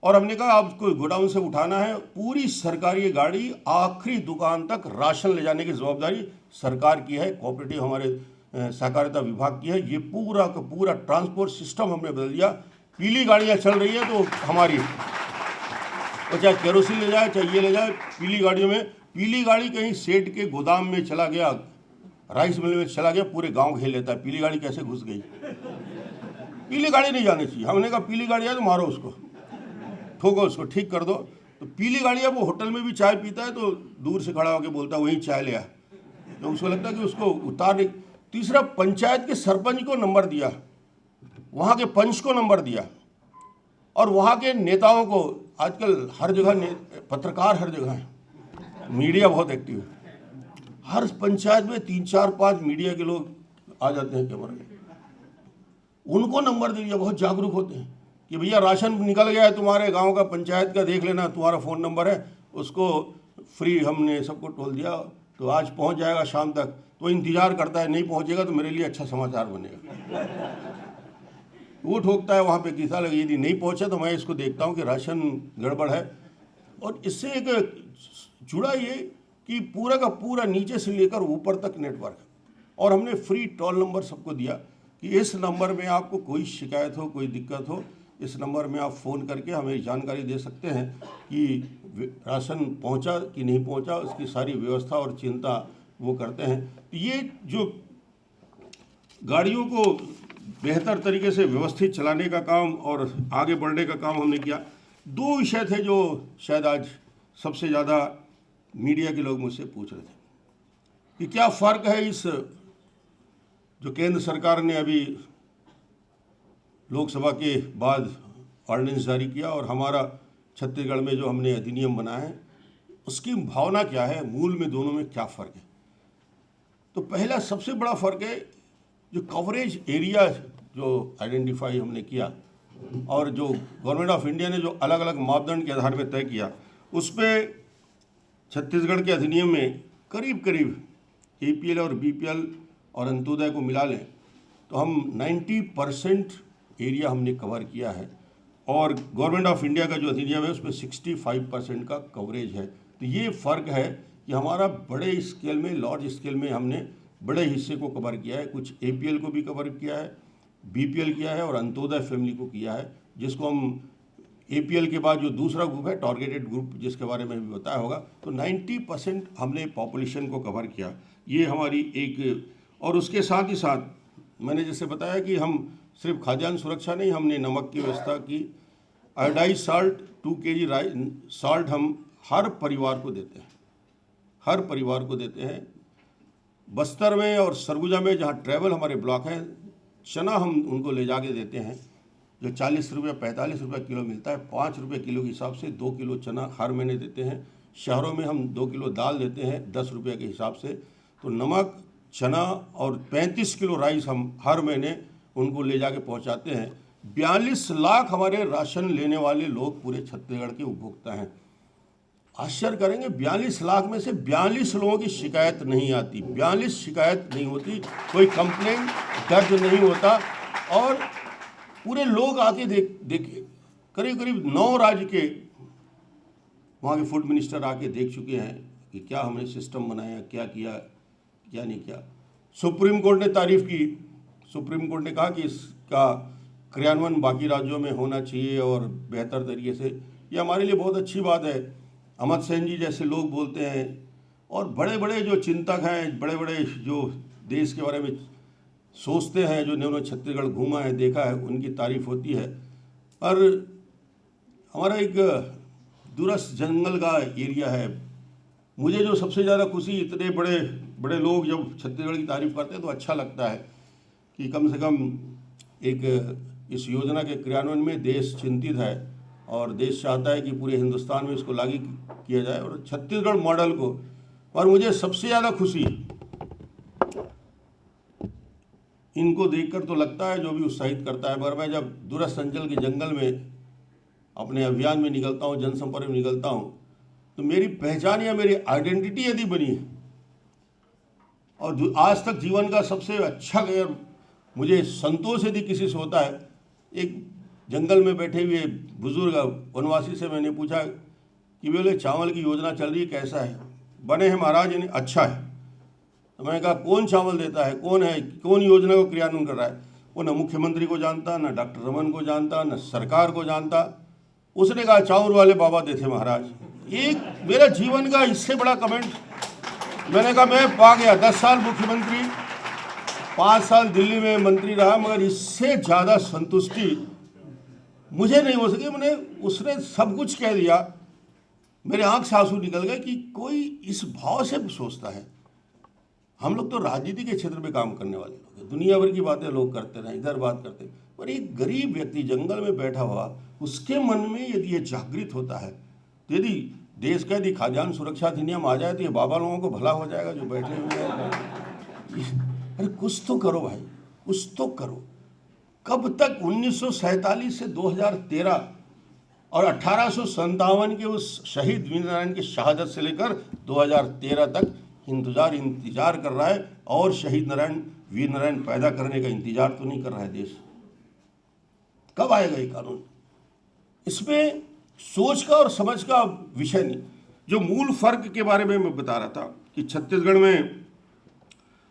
और हमने कहा आपको गोडाउन से उठाना है, पूरी सरकारी गाड़ी आखिरी दुकान तक राशन ले जाने की जवाबदारी सरकार की है, कोऑपरेटिव हमारे सहकारिता विभाग की है। ये पूरा का पूरा ट्रांसपोर्ट सिस्टम हमने बदल दिया। पीली गाड़ियाँ चल रही है तो हमारी, तो चाहे केरोसिन ले जाए चाहे ये ले जाए, पीली गाड़ियों में, पीली गाड़ी कहीं सेठ के गोदाम में चला गया, राइस मिल में चला गया, पूरे गांव घेर लेता है, पीली गाड़ी कैसे घुस गई। पीली गाड़ी नहीं जानी चाहिए। हमने कहा पीली गाड़ी है तो मारो उसको, ठोको उसको, ठीक कर दो। तो पीली गाड़ी है, वो होटल में भी चाय पीता है तो दूर से खड़ा होकर बोलता है वहीं चाय ले आ, तो उसको लगता है कि उसको उतार। तीसरा, पंचायत के सरपंच को नंबर दिया, वहाँ के पंच को नंबर दिया, और वहाँ के नेताओं को। आजकल हर जगह पत्रकार हर जगह है, मीडिया बहुत एक्टिव है, हर पंचायत में 3 4 5 मीडिया के लोग आ जाते हैं कैमरे में, उनको नंबर दे दिया। बहुत जागरूक होते हैं कि भैया राशन निकल गया है तुम्हारे गांव का, पंचायत का, देख लेना, तुम्हारा फ़ोन नंबर है, उसको फ्री हमने सबको टोल दिया, तो आज पहुंच जाएगा शाम तक। तो इंतजार करता है, नहीं पहुंचेगा तो मेरे लिए अच्छा समाचार बनेगा। वो ठोकता है वहाँ पे किसा लगे, यदि नहीं पहुंचा तो मैं इसको देखता हूँ कि राशन गड़बड़ है। और इससे एक जुड़ा ये कि पूरा का पूरा नीचे से लेकर ऊपर तक नेटवर्क है। और हमने फ्री टोल नंबर सबको दिया कि इस नंबर में आपको कोई शिकायत हो, कोई दिक्कत हो, इस नंबर में आप फ़ोन करके हमें जानकारी दे सकते हैं कि राशन पहुंचा कि नहीं पहुंचा। उसकी सारी व्यवस्था और चिंता वो करते हैं। ये जो गाड़ियों को बेहतर तरीके से व्यवस्थित चलाने का काम और आगे बढ़ने का काम हमने किया। दो विषय थे जो शायद आज सबसे ज़्यादा मीडिया के लोग मुझसे पूछ रहे थे कि क्या फ़र्क है इस जो केंद्र सरकार ने अभी लोकसभा के बाद ऑर्डिनेंस जारी किया और हमारा छत्तीसगढ़ में जो हमने अधिनियम बनाया है, उसकी भावना क्या है, मूल में दोनों में क्या फ़र्क है। तो पहला सबसे बड़ा फ़र्क है जो कवरेज एरिया जो आइडेंटिफाई हमने किया और जो गवर्नमेंट ऑफ इंडिया ने जो अलग अलग मापदंड के आधार पर तय किया, उस पर छत्तीसगढ़ के अधिनियम में करीब करीब APL और BPL और अंत्योदय को मिला लें तो हम 90% एरिया हमने कवर किया है। और गवर्नमेंट ऑफ इंडिया का जो अधिनियम है उसमें 65% का कवरेज है। तो ये फ़र्क है कि हमारा बड़े स्केल में, लार्ज स्केल में हमने बड़े हिस्से को कवर किया है। कुछ APL को भी कवर किया है, BPL किया है और अंत्योदय फैमिली को किया है, जिसको हम APL के बाद जो दूसरा ग्रुप है टारगेटेड ग्रुप, जिसके बारे में भी बताया होगा, तो 90% हमने पॉपुलेशन को कवर किया। ये हमारी एक, और उसके साथ ही साथ मैंने जैसे बताया कि हम सिर्फ खाद्यान्न सुरक्षा नहीं, हमने नमक की व्यवस्था की। आयोडाइज साल्ट 2 kg साल्ट हम हर परिवार को देते हैं, हर परिवार को देते हैं। बस्तर में और सरगुजा में जहाँ ट्रैवल हमारे ब्लॉक हैं, चना हम उनको ले जाके देते हैं जो 40 रुपये 45 रुपये किलो मिलता है, 5 रुपये किलो के हिसाब से 2 किलो चना हर महीने देते हैं। शहरों में हम 2 किलो दाल देते हैं 10 रुपये के हिसाब से। तो नमक, चना और 35 किलो राइस हम हर महीने उनको ले जाके पहुंचाते हैं। 42 लाख हमारे राशन लेने वाले लोग पूरे छत्तीसगढ़ के उपभोक्ता हैं। आश्चर्य करेंगे, 42 लाख में से 42 लोगों की शिकायत नहीं आती, 42 शिकायत नहीं होती, कोई कंप्लेंट दर्ज नहीं होता। और पूरे लोग आके देखे, करीब करीब 9 राज्य के वहाँ के फूड मिनिस्टर आके देख चुके हैं कि क्या हमने सिस्टम बनाया, क्या किया, क्या नहीं किया। सुप्रीम कोर्ट ने तारीफ की, सुप्रीम कोर्ट ने कहा कि इसका क्रियान्वयन बाकी राज्यों में होना चाहिए और बेहतर तरीके से। ये हमारे लिए बहुत अच्छी बात है। अमित सेन जी जैसे लोग बोलते हैं और बड़े बड़े जो चिंतक हैं, बड़े बड़े जो देश के बारे में सोचते हैं, जो उन्होंने छत्तीसगढ़ घूमा है, देखा है, उनकी तारीफ होती है। पर हमारा एक दूरस्थ जंगल का एरिया है। मुझे जो सबसे ज़्यादा खुशी, इतने बड़े बड़े लोग जब छत्तीसगढ़ की तारीफ करते हैं तो अच्छा लगता है कि कम से कम एक इस योजना के क्रियान्वयन में देश चिंतित है और देश चाहता है कि पूरे हिंदुस्तान में इसको लागू किया जाए और छत्तीसगढ़ मॉडल को। और मुझे सबसे ज़्यादा खुशी इनको देखकर तो लगता है, जो भी उत्साहित करता है, मगर मैं जब दूरस्थ अंचल के जंगल में अपने अभियान में निकलता हूँ, जनसंपर्क में निकलता हूँ, तो मेरी पहचान या मेरी आइडेंटिटी यदि बनी है और आज तक जीवन का सबसे अच्छा अगर मुझे संतोष यदि किसी से होता है, एक जंगल में बैठे हुए बुजुर्ग वनवासी से मैंने पूछा कि बोले चावल की योजना चल रही है, कैसा है? बने हैं महाराज, यानी अच्छा है। तो मैंने कहा कौन चावल देता है, कौन है, कौन योजना को क्रियान्वयन कर रहा है? वो न मुख्यमंत्री को जानता, न डॉक्टर रमन को जानता, न सरकार को जानता। उसने कहा चावल वाले बाबा देते महाराज। एक मेरा जीवन का इससे बड़ा कमेंट मैंने कहा मैं पा गया। 10 साल मुख्यमंत्री, 5 साल दिल्ली में मंत्री रहा, मगर इससे ज़्यादा संतुष्टि मुझे नहीं हो सकी। मैंने उसने सब कुछ कह दिया, मेरे आंख से आंसू निकल गए कि कोई इस भाव से सोचता है। हम लोग तो राजनीति के क्षेत्र में काम करने वाले लोग हैं, दुनिया भर की बातें लोग करते रहे, इधर बात करते हैं, पर एक गरीब व्यक्ति जंगल में बैठा हुआ, उसके मन में यदि ये जागृत होता है, तो यदि देश का यदि खाद्यान्न सुरक्षा अधिनियम आ जाए तो ये बाबा लोगों को भला हो जाएगा जो बैठे हुए हैं। अरे कुछ तो करो भाई, कुछ तो करो। कब तक 1947 से 2013 और 1857 के उस शहीद वीरनारायण की शहादत से लेकर 2013 तक इंतजार कर रहा है, और शहीद नारायण, वीर नारायण पैदा करने का इंतजार तो नहीं कर रहा है देश। कब आएगा ये कानून? इसमें सोच का और समझ का विषय नहीं। जो मूल फर्क के बारे में मैं बता रहा था कि छत्तीसगढ़ में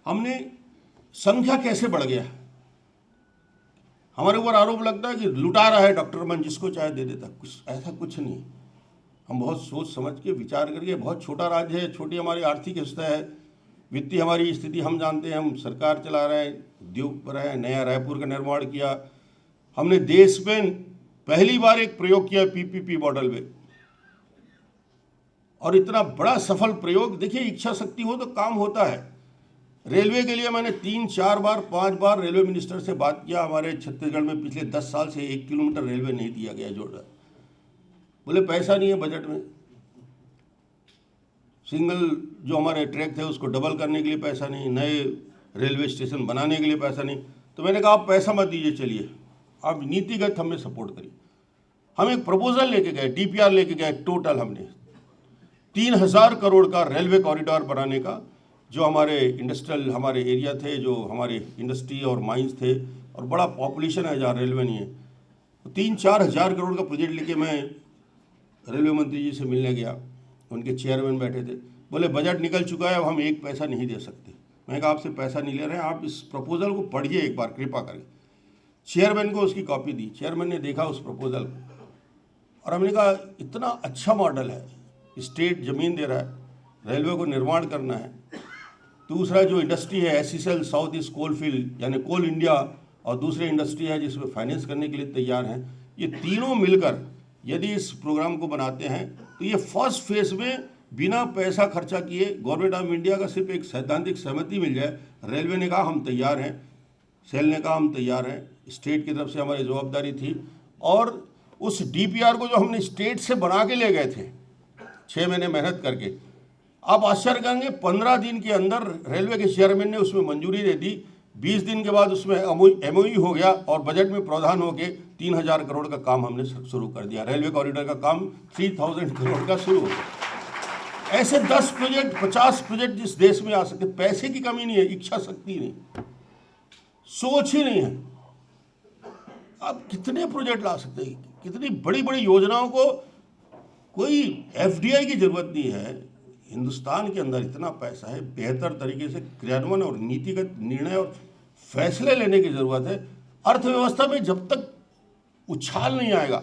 हमने संख्या कैसे बढ़ गया, हमारे ऊपर आरोप लगता है कि लुटा रहा है डॉक्टर मन, जिसको चाहे दे देता। कुछ ऐसा कुछ नहीं। हम बहुत सोच समझ के विचार करके, बहुत छोटा राज्य है, छोटी हमारी आर्थिक स्थिति है, वित्तीय हमारी स्थिति हम जानते हैं, हम सरकार चला रहे हैं, उद्योग पर है, नया रायपुर का निर्माण किया हमने, देश में पहली बार एक प्रयोग किया पीपीपी मॉडल में, और इतना बड़ा सफल प्रयोग। देखिए, इच्छा शक्ति हो तो काम होता है। रेलवे के लिए मैंने 3, 4 बार, 5 बार रेलवे मिनिस्टर से बात किया। हमारे छत्तीसगढ़ में पिछले 10 साल से 1 किलोमीटर रेलवे नहीं दिया गया जोड़ा। बोले पैसा नहीं है बजट में। सिंगल जो हमारे ट्रैक थे उसको डबल करने के लिए पैसा नहीं, नए रेलवे स्टेशन बनाने के लिए पैसा नहीं। तो मैंने कहा आप पैसा मत दीजिए, चलिए आप नीतिगत हमें सपोर्ट करिए। हम एक प्रपोजल लेके गए, डीपीआर लेके गए, टोटल हमने 3000 करोड़ का रेलवे कॉरिडोर बनाने का, जो हमारे इंडस्ट्रियल हमारे एरिया थे, जो हमारे इंडस्ट्री और माइंस थे, और बड़ा पॉपुलेशन है जहाँ रेलवे नहीं है, तो 3-4 हज़ार करोड़ का प्रोजेक्ट लेके मैं रेलवे मंत्री जी से मिलने गया। उनके चेयरमैन बैठे थे, बोले बजट निकल चुका है, अब हम एक पैसा नहीं दे सकते। मैंने कहा आपसे पैसा नहीं ले रहे हैं, आप इस प्रपोजल को पढ़िए एक बार कृपा करके। चेयरमैन को उसकी कॉपी दी, चेयरमैन ने देखा उस प्रपोजल को, और हमने कहा इतना अच्छा मॉडल है, स्टेट ज़मीन दे रहा है, रेलवे को निर्माण करना है। दूसरा जो इंडस्ट्री है SECL, south east coal field यानी कोल इंडिया, और दूसरे इंडस्ट्री है जिसमें फाइनेंस करने के लिए तैयार हैं। ये तीनों मिलकर यदि इस प्रोग्राम को बनाते हैं तो ये फर्स्ट फेज में बिना पैसा खर्चा किए गवर्नमेंट ऑफ इंडिया का सिर्फ एक सैद्धांतिक सहमति मिल जाए। रेलवे ने कहा हम तैयार हैं, सेल ने कहा हम तैयार हैं, स्टेट की तरफ से हमारी जवाबदारी थी। और उस DPR को जो हमने स्टेट से बना के ले गए थे 6 महीने मेहनत करके, आप आश्चर्य करेंगे 15 दिन के अंदर रेलवे के चेयरमैन ने उसमें मंजूरी दे दी। 20 दिन के बाद उसमें MOU हो गया, और बजट में प्रावधान हो के 3000 करोड़ का काम हमने शुरू कर दिया। रेलवे कॉरिडोर का काम 3000 करोड़ का शुरू हो गया। ऐसे 10 प्रोजेक्ट, 50 प्रोजेक्ट जिस देश में आ सकते। पैसे की कमी नहीं है, इच्छा शक्ति नहीं, सोच ही नहीं है। आप कितने प्रोजेक्ट ला सकते हैं, कितनी बड़ी बड़ी योजनाओं को, कोई FDI की जरूरत नहीं है। हिंदुस्तान के अंदर इतना पैसा है, बेहतर तरीके से क्रियान्वयन और नीतिगत निर्णय और फैसले लेने की जरूरत है। अर्थव्यवस्था में जब तक उछाल नहीं आएगा,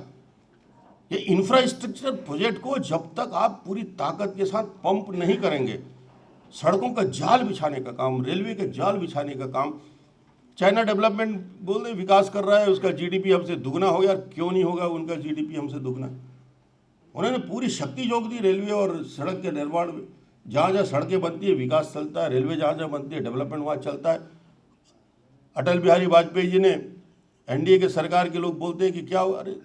ये इंफ्रास्ट्रक्चर प्रोजेक्ट को जब तक आप पूरी ताकत के साथ पंप नहीं करेंगे, सड़कों का जाल बिछाने का काम, रेलवे का जाल बिछाने का काम, चाइना डेवलपमेंट बोल रहे विकास कर रहा है, उसका GDP हमसे दुगना हो गया। क्यों नहीं होगा उनका GDP हमसे दुगना? उन्होंने पूरी शक्ति झोंक दी रेलवे और सड़क के निर्माण में। जहाँ जहाँ सड़कें बनती है विकास चलता है, रेलवे जहाँ जहाँ बनती है डेवलपमेंट वहाँ चलता है। अटल बिहारी वाजपेयी जी ने, NDA के सरकार के लोग बोलते हैं कि क्या हुआ, अरे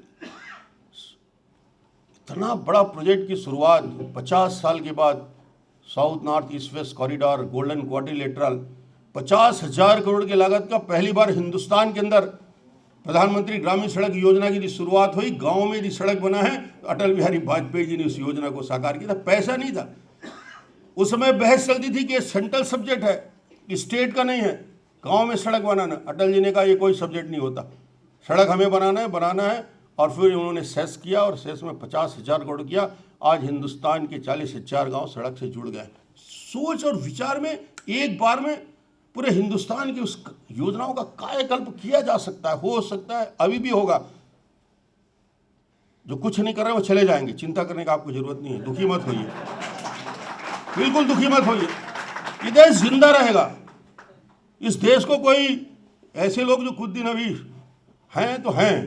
इतना बड़ा प्रोजेक्ट की शुरुआत 50 साल के बाद, south north east west corridor, golden quadrilateral, 50,000 crore की लागत का पहली बार हिंदुस्तान के अंदर प्रधानमंत्री ग्रामीण सड़क योजना की शुरुआत हुई। गांव में यदि सड़क बना है तो अटल बिहारी वाजपेयी जी ने उस योजना को साकार किया था। पैसा नहीं था उस समय, बहस चलती थी कि ये सेंट्रल सब्जेक्ट है, स्टेट का नहीं है गांव में सड़क बनाना। अटल जी ने कहा ये कोई सब्जेक्ट नहीं होता, सड़क हमें बनाना है। और फिर उन्होंने सेस किया, और सेस में 50,000 करोड़ किया। आज हिंदुस्तान के 40,000 गाँव सड़क से जुड़ गए। सोच और विचार में एक बार में पूरे हिंदुस्तान की उस योजनाओं का कायाकल्प किया जा सकता है, हो सकता है, अभी भी होगा। जो कुछ नहीं कर रहे वो चले जाएंगे, चिंता करने का आपको जरूरत नहीं है। दुखी मत होइए, बिल्कुल दुखी मत होइए। ये देश जिंदा रहेगा। इस देश को कोई ऐसे लोग जो कुछ दिन अभी हैं तो हैं,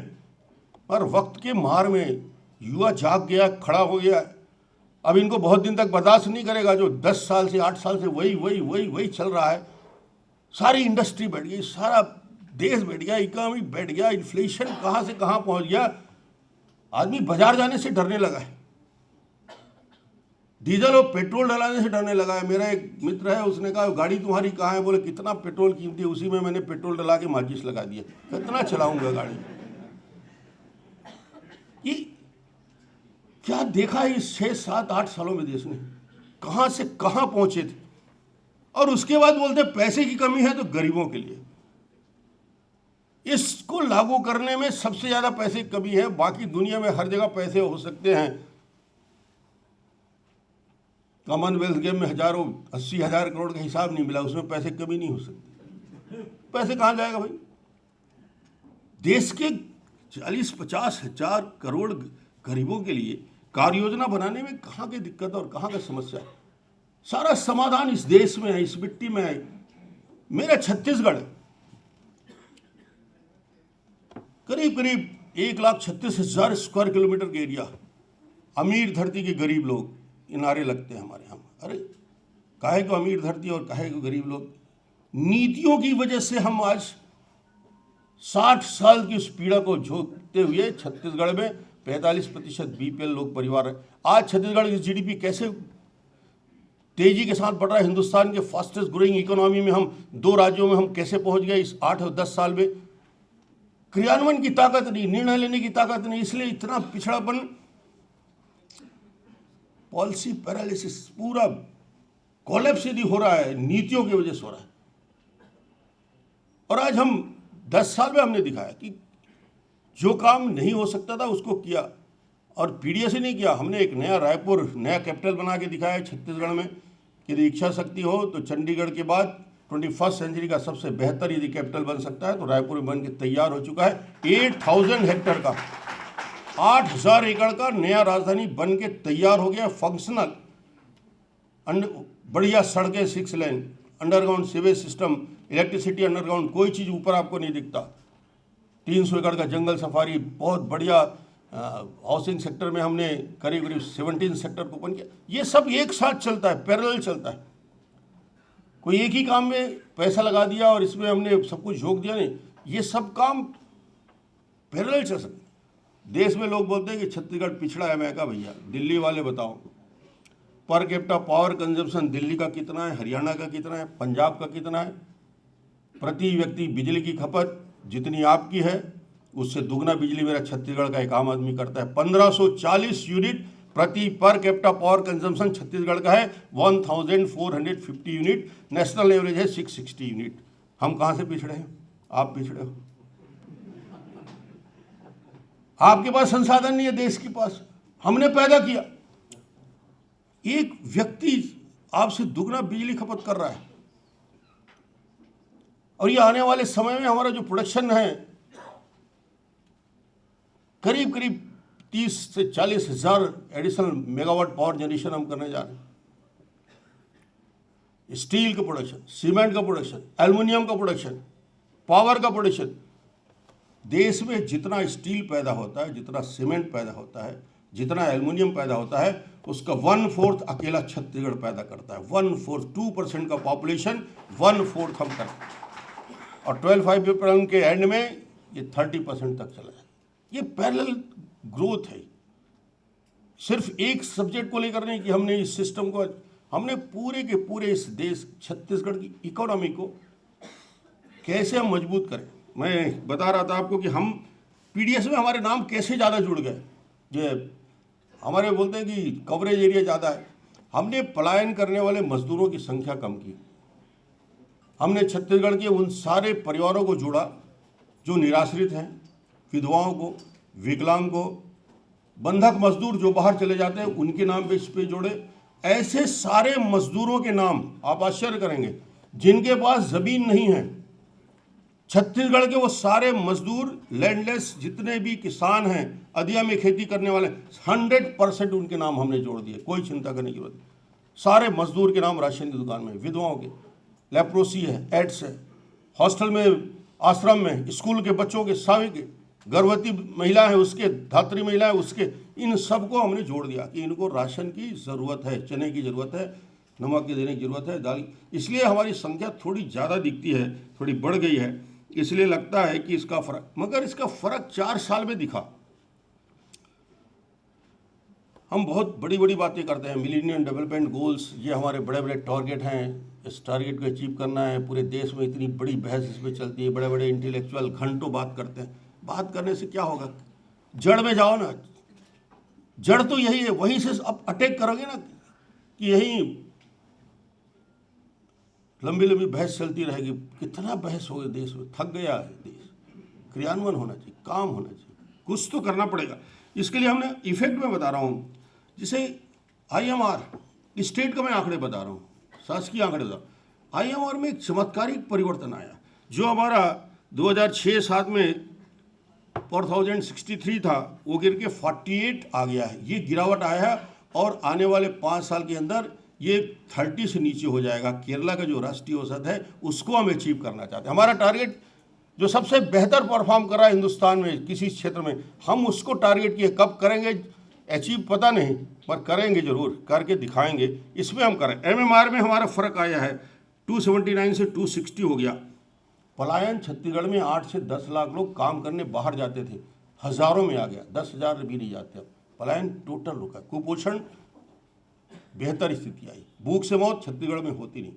पर वक्त के मार में युवा जाग गया, खड़ा हो गया। अब इनको बहुत दिन तक बर्दाश्त नहीं करेगा। जो 10 साल से 8 साल से वही चल रहा है। सारी इंडस्ट्री बैठ गई, सारा देश बैठ गया, इकोनॉमी बैठ गया, इन्फ्लेशन कहाँ से कहाँ पहुँच गया। आदमी बाजार जाने से डरने लगा है, डीजल और पेट्रोल डलाने से डरने लगा है। मेरा एक मित्र है, उसने कहा गाड़ी तुम्हारी कहाँ है? बोले कितना पेट्रोल कीमती है, उसी में मैंने पेट्रोल डला के माचिस लगा दिया, कितना चलाऊंगा गाड़ी। ये क्या देखा है इस 6, 7, 8 सालों में देश ने, कहाँ से कहाँ पहुँचे थे। और उसके बाद बोलते पैसे की कमी है तो गरीबों के लिए। इसको लागू करने में सबसे ज्यादा पैसे की कमी है। बाकी दुनिया में हर जगह पैसे हो सकते हैं। कॉमनवेल्थ गेम में हजारों 80,000 करोड़ का हिसाब नहीं मिला, उसमें पैसे की कमी नहीं हो सकती। पैसे कहां जाएगा भाई? देश के 40-50 हजार करोड़ गरीबों के लिए कार्य योजना बनाने में कहां की दिक्कत और कहां की समस्या है? सारा समाधान इस देश में है, इस मिट्टी में है। मेरा छत्तीसगढ़ करीब करीब 1,36,000 स्क्वायर किलोमीटर का एरिया। अमीर धरती के गरीब लोग ये नारे लगते हैं हमारे यहाँ। अरे काहे को अमीर धरती और काहे को गरीब लोग? नीतियों की वजह से हम आज 60 साल की उस पीड़ा को झोंकते हुए छत्तीसगढ़ में 45% बीपीएल लोग परिवार है। आज छत्तीसगढ़ की जीडीपी कैसे तेजी के साथ बढ़ रहा है। हिंदुस्तान के फास्टेस्ट ग्रोइंग इकोनॉमी में हम 2 राज्यों में हम कैसे पहुंच गए इस 8 और 10 साल में? क्रियान्वयन की ताकत नहीं, निर्णय लेने की ताकत नहीं, इसलिए इतना पिछड़ापन, पॉलिसी पैरालिसिस, पूरा कोलैप्स यदि हो रहा है नीतियों की वजह से हो रहा है। और आज हम 10 साल में हमने दिखाया कि जो काम नहीं हो सकता था उसको किया। और पीडीए से नहीं किया, हमने एक नया रायपुर, नया कैपिटल बना के दिखाया छत्तीसगढ़ में कि यदि इच्छा शक्ति हो तो चंडीगढ़ के बाद 21st सेंचुरी का सबसे बेहतर यदि कैपिटल बन सकता है तो रायपुर में बन के तैयार हो चुका है। 8,000 हेक्टेयर का, 8,000 एकड़ का नया राजधानी बन के तैयार हो गया, फंक्शनल, बढ़िया सड़कें, 6 lane, underground sewage system, electricity underground, कोई चीज़ ऊपर आपको नहीं दिखता। 300 एकड़ का जंगल सफारी, बहुत बढ़िया हाउसिंग सेक्टर में हमने करीब करीब 17 सेक्टर को ओपन किया। ये सब एक साथ चलता है, पैरेलल चलता है। कोई एक ही काम में पैसा लगा दिया और इसमें हमने सब कुछ झोंक दिया, नहीं। ये सब काम पैरेलल चल सकते। देश में लोग बोलते हैं कि छत्तीसगढ़ पिछड़ा है। मैं कहा भैया दिल्ली वाले बताओ, per capita power consumption Delhi का कितना है, हरियाणा का कितना है, पंजाब का कितना है? प्रति व्यक्ति बिजली की खपत जितनी आपकी है उससे दुगना बिजली मेरा छत्तीसगढ़ का एक आम आदमी करता है। 1540 यूनिट प्रति per capita power consumption Chhattisgarh का है, 1450 यूनिट। नेशनल एवरेज है 660 यूनिट। हम कहाँ से पिछड़े हैं? आप पिछड़े हो। आपके पास संसाधन नहीं है, देश के पास हमने पैदा किया। एक व्यक्ति आपसे दुगना बिजली खपत कर रहा है और ये आने वाले समय में हमारा जो प्रोडक्शन है करीब करीब 30 से 40 हजार एडिशनल मेगावाट पावर जनरेशन हम करने जा रहे हैं। स्टील का प्रोडक्शन, सीमेंट का प्रोडक्शन, एल्युमिनियम का प्रोडक्शन, पावर का प्रोडक्शन। देश में जितना स्टील पैदा होता है, जितना सीमेंट पैदा होता है, जितना एल्युमिनियम पैदा होता है, उसका 1/4 अकेला छत्तीसगढ़ पैदा करता है। 1/4, 2% का पॉपुलेशन 1/4 हम करते हैं। और 12-5 प्लान के एंड में ये 30% तक चला जाए। ये पैरेलल ग्रोथ है। सिर्फ एक सब्जेक्ट को लेकर नहीं कि हमने इस सिस्टम को, हमने पूरे के पूरे इस देश छत्तीसगढ़ की इकोनॉमी को कैसे हम मजबूत करें। मैं बता रहा था आपको कि हम पीडीएस में हमारे नाम कैसे ज़्यादा जुड़ गए। जो हमारे बोलते हैं कि कवरेज एरिया ज़्यादा है। हमने पलायन करने वाले मजदूरों की संख्या कम की। हमने छत्तीसगढ़ के उन सारे परिवारों को जोड़ा जो निराश्रित हैं, विधवाओं को, विकलांग को, बंधक मजदूर जो बाहर चले जाते हैं उनके नाम पे इस पे जोड़े। ऐसे सारे मजदूरों के नाम आप आश्चर्य करेंगे जिनके पास जमीन नहीं है। छत्तीसगढ़ के वो सारे मजदूर, लैंडलेस जितने भी किसान हैं, अधिया में खेती करने वाले, 100% उनके नाम हमने जोड़ दिए। कोई चिंता करने की जरूरत नहीं। सारे मजदूर के नाम राशन की दुकान में, विधवाओं के, लेप्रोसी है, एड्स है, हॉस्टल में, आश्रम में, स्कूल के बच्चों के, सावे के, गर्भवती महिला है उसके, धात्री महिला है उसके, इन सबको हमने जोड़ दिया कि इनको राशन की ज़रूरत है, चने की ज़रूरत है, नमक की देने की ज़रूरत है, दाल। इसलिए हमारी संख्या थोड़ी ज़्यादा दिखती है, थोड़ी बढ़ गई है। इसलिए लगता है कि इसका फ़र्क, मगर इसका फ़र्क 4 साल में दिखा। हम बहुत बड़ी बड़ी बातें करते हैं, मिलेनियम डेवलपमेंट गोल्स, ये हमारे बड़े बड़े टारगेट हैं, इस टारगेट को अचीव करना है। पूरे देश में इतनी बड़ी बहस इस पर चलती है, बड़े बड़े इंटेलेक्चुअल घंटों बात करते हैं। बात करने से क्या होगा? जड़ में जाओ ना। जड़ तो यही है, वहीं से अब अटैक करोगे ना कि यही लंबी लंबी बहस चलती रहेगी, कितना बहस हो गया देश में, थक गया है देश। क्रियान्वयन होना चाहिए, काम होना चाहिए, कुछ तो करना पड़ेगा। इसके लिए हमने इफेक्ट में बता रहा हूँ, जिसे IMR स्टेट का मैं आंकड़े बता रहा हूँ, शासकीय आंकड़े बता। IMR में एक चमत्कारिक परिवर्तन आया, जो हमारा 2006-07 में 4063 था, वो गिर के 48 आ गया है। ये गिरावट आया है और आने वाले 5 साल के अंदर ये 30 से नीचे हो जाएगा। केरला का जो राष्ट्रीय औसत है उसको हम अचीव करना चाहते हैं। हमारा टारगेट, जो सबसे बेहतर परफॉर्म कर रहा है हिंदुस्तान में किसी क्षेत्र में, हम उसको टारगेट किए। कब करेंगे अचीव पता नहीं, पर करेंगे जरूर, करके दिखाएंगे। इसमें हम करें। MMR में हमारा फर्क आया है, 279 से 260 हो गया। पलायन छत्तीसगढ़ में 8 से 10 लाख लोग काम करने बाहर जाते थे, हजारों में आ गया, 10,000 भी नहीं जाते अब। पलायन टोटल रुका। कुपोषण बेहतर स्थिति आई, भूख से मौत छत्तीसगढ़ में होती नहीं।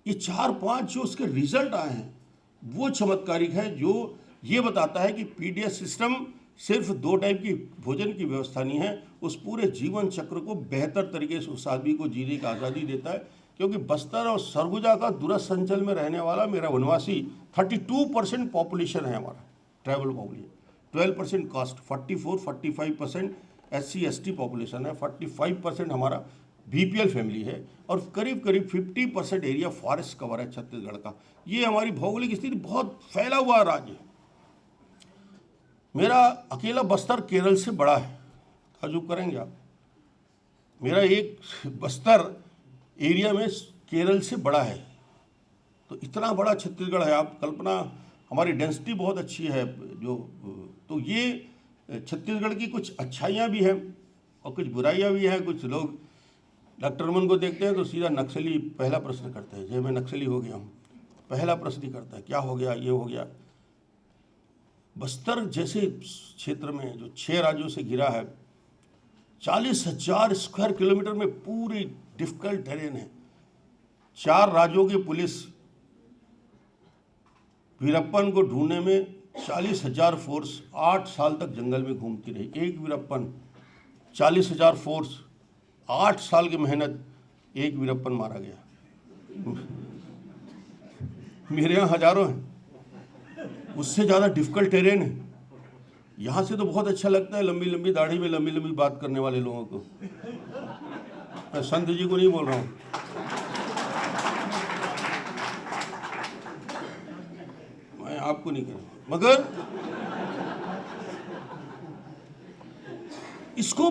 ये 4-5 जो उसके रिजल्ट आए हैं वो चमत्कारिक है, जो ये बताता है कि PDS सिस्टम सिर्फ 2 टाइप की भोजन की व्यवस्था नहीं है, उस पूरे जीवन चक्र को बेहतर तरीके से उस आदमी को जीने की आज़ादी देता है। क्योंकि बस्तर और सरगुजा का दूरस्थ अंचल में रहने वाला मेरा वनवासी 32% पॉपुलेशन है हमारा, tribal population, 12% caste, 44-45% SC ST population है, 45% हमारा BPL फैमिली है, और करीब करीब 50% एरिया फॉरेस्ट कवर है छत्तीसगढ़ का। ये हमारी भौगोलिक स्थिति बहुत फैला हुआ राज्य है। मेरा अकेला बस्तर केरल से बड़ा है, ताजुब करेंगे आप। मेरा एक बस्तर एरिया में केरल से बड़ा है, तो इतना बड़ा छत्तीसगढ़ है, आप कल्पना, हमारी डेंसिटी बहुत अच्छी है जो। तो ये छत्तीसगढ़ की कुछ अच्छाइयाँ भी हैं और कुछ बुराइयाँ भी हैं। कुछ लोग डॉक्टर रमन को देखते हैं तो सीधा नक्सली पहला प्रश्न करते हैं, जय मैं नक्सली हो गया हूँ, पहला प्रश्न ही करता है, क्या हो गया, ये हो गया। बस्तर जैसे क्षेत्र में जो 6 राज्यों से घिरा है, 40,000 स्क्वायर किलोमीटर में पूरी डिफिकल्ट टेरेन है। 4 राज्यों की पुलिस वीरप्पन को ढूंढने में 40,000 फोर्स 8 साल तक जंगल में घूमती रही। एक वीरप्पन, 40,000 फोर्स, 8 साल की मेहनत, एक वीरप्पन मारा गया। मेरे यहाँ हजारों हैं, उससे ज़्यादा डिफिकल्ट टेरेन है। यहाँ से तो बहुत अच्छा लगता है लंबी लंबी दाढ़ी में लंबी लंबी बात करने वाले लोगों को। मैं संत जी को नहीं बोल रहा हूँ, मैं आपको नहीं कह रहा, मगर इसको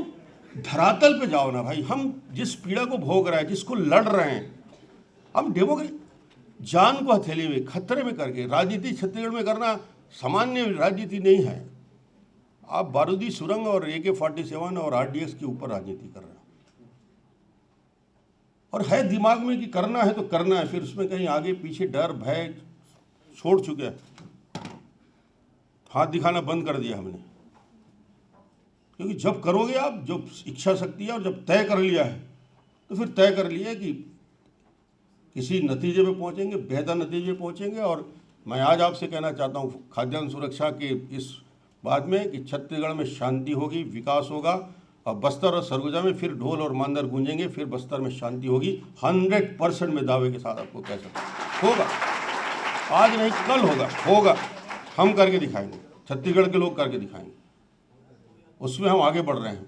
धरातल पे जाओ ना भाई। हम जिस पीड़ा को भोग रहे हैं, जिसको लड़ रहे हैं, हम डेमोक्रेसी जान को हथेली में खतरे में करके राजनीति छत्तीसगढ़ में करना सामान्य राजनीति नहीं है। आप बारूदी सुरंग और AK-47 और RDX के ऊपर राजनीति कर रहे हैं, और है दिमाग में कि करना है तो करना है, फिर उसमें कहीं आगे पीछे डर भय छोड़ चुके हैं, हाथ दिखाना बंद कर दिया हमने। क्योंकि जब करोगे आप, जब इच्छा शक्ति है और जब तय कर लिया है, तो फिर तय कर लिया कि किसी नतीजे पे पहुंचेंगे, बेहतर नतीजे पे पहुंचेंगे। और मैं आज आपसे कहना चाहता हूं खाद्यान्न सुरक्षा के इस बात में कि छत्तीसगढ़ में शांति होगी, विकास होगा, और बस्तर और सरगुजा में फिर ढोल और मांदर गूंजेंगे, फिर बस्तर में शांति होगी। 100% में दावे के साथ आपको कह सकता हूं, होगा। आज नहीं कल होगा, होगा। हम करके दिखाएंगे, छत्तीसगढ़ के लोग करके दिखाएंगे, उसमें हम आगे बढ़ रहे हैं।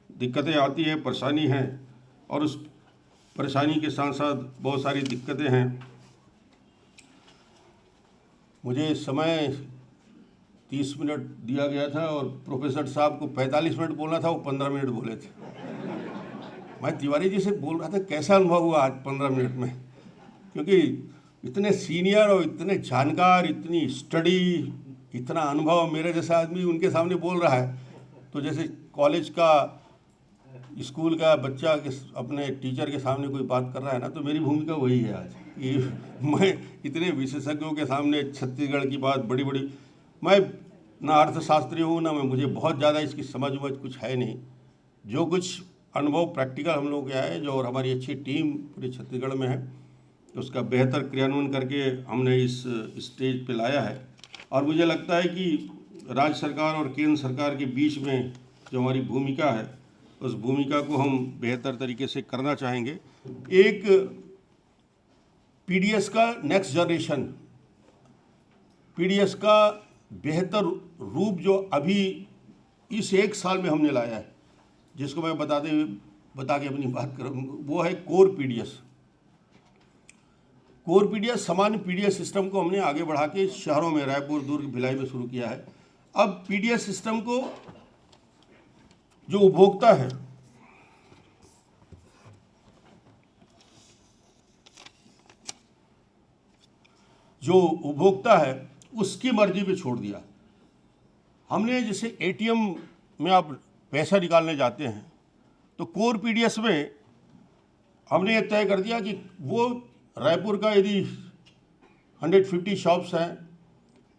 दिक्कतें आती हैं, परेशानी है, और उस परेशानी के साथ साथ बहुत सारी दिक्कतें हैं। मुझे समय 30 मिनट दिया गया था और प्रोफेसर साहब को 45 मिनट बोलना था, वो 15 मिनट बोले थे। मैं तिवारी जी से बोल रहा था कैसा अनुभव हुआ आज 15 मिनट में, क्योंकि इतने सीनियर और इतने जानकार, इतनी स्टडी, इतना अनुभव, मेरे जैसा आदमी उनके सामने बोल रहा है तो जैसे कॉलेज का, स्कूल का बच्चा अपने टीचर के सामने कोई बात कर रहा है ना, तो मेरी भूमिका वही है आज कि मैं इतने विशेषज्ञों के सामने छत्तीसगढ़ की बात बड़ी बड़ी, मैं ना अर्थशास्त्री हूँ ना मैं, मुझे बहुत ज़्यादा इसकी समझ कुछ है नहीं। जो कुछ अनुभव प्रैक्टिकल हम लोग के आए, जो और हमारी अच्छी टीम पूरे छत्तीसगढ़ में है, उसका बेहतर क्रियान्वयन करके हमने इस स्टेज पे लाया है। और मुझे लगता है कि राज्य सरकार और केंद्र सरकार के बीच में जो हमारी भूमिका है, उस भूमिका को हम बेहतर तरीके से करना चाहेंगे। एक पीडीएस का नेक्स्ट जनरेशन, पीडीएस का बेहतर रूप जो अभी इस 1 साल में हमने लाया है, जिसको मैं बता के अपनी बात करूँगा, वो है कोर पीडीएस। कोर पीडीएस सामान्य पीडीएस सिस्टम को हमने आगे बढ़ा के शहरों में रायपुर, दुर्ग, भिलाई में शुरू किया है। अब पीडीएस सिस्टम को जो उपभोक्ता है, उसकी मर्जी पे छोड़ दिया हमने। जैसे एटीएम में आप पैसा निकालने जाते हैं तो कोर पीडीएस में हमने ये तय कर दिया कि वो रायपुर का यदि 150 शॉप्स हैं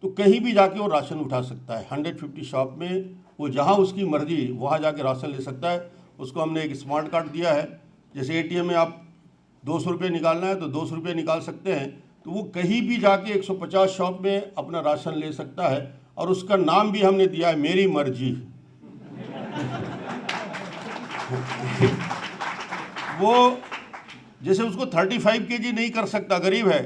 तो कहीं भी जाके वो राशन उठा सकता है। 150 शॉप में वो जहाँ उसकी मर्जी वहाँ जाके राशन ले सकता है। उसको हमने एक स्मार्ट कार्ड दिया है। जैसे एटीएम में आप 200 रुपये निकालना है तो 200 रुपये निकाल सकते हैं, तो वो कहीं भी जाके 150 शॉप में अपना राशन ले सकता है। और उसका नाम भी हमने दिया है मेरी मर्जी। वो जैसे उसको 35 kg नहीं कर सकता, गरीब है,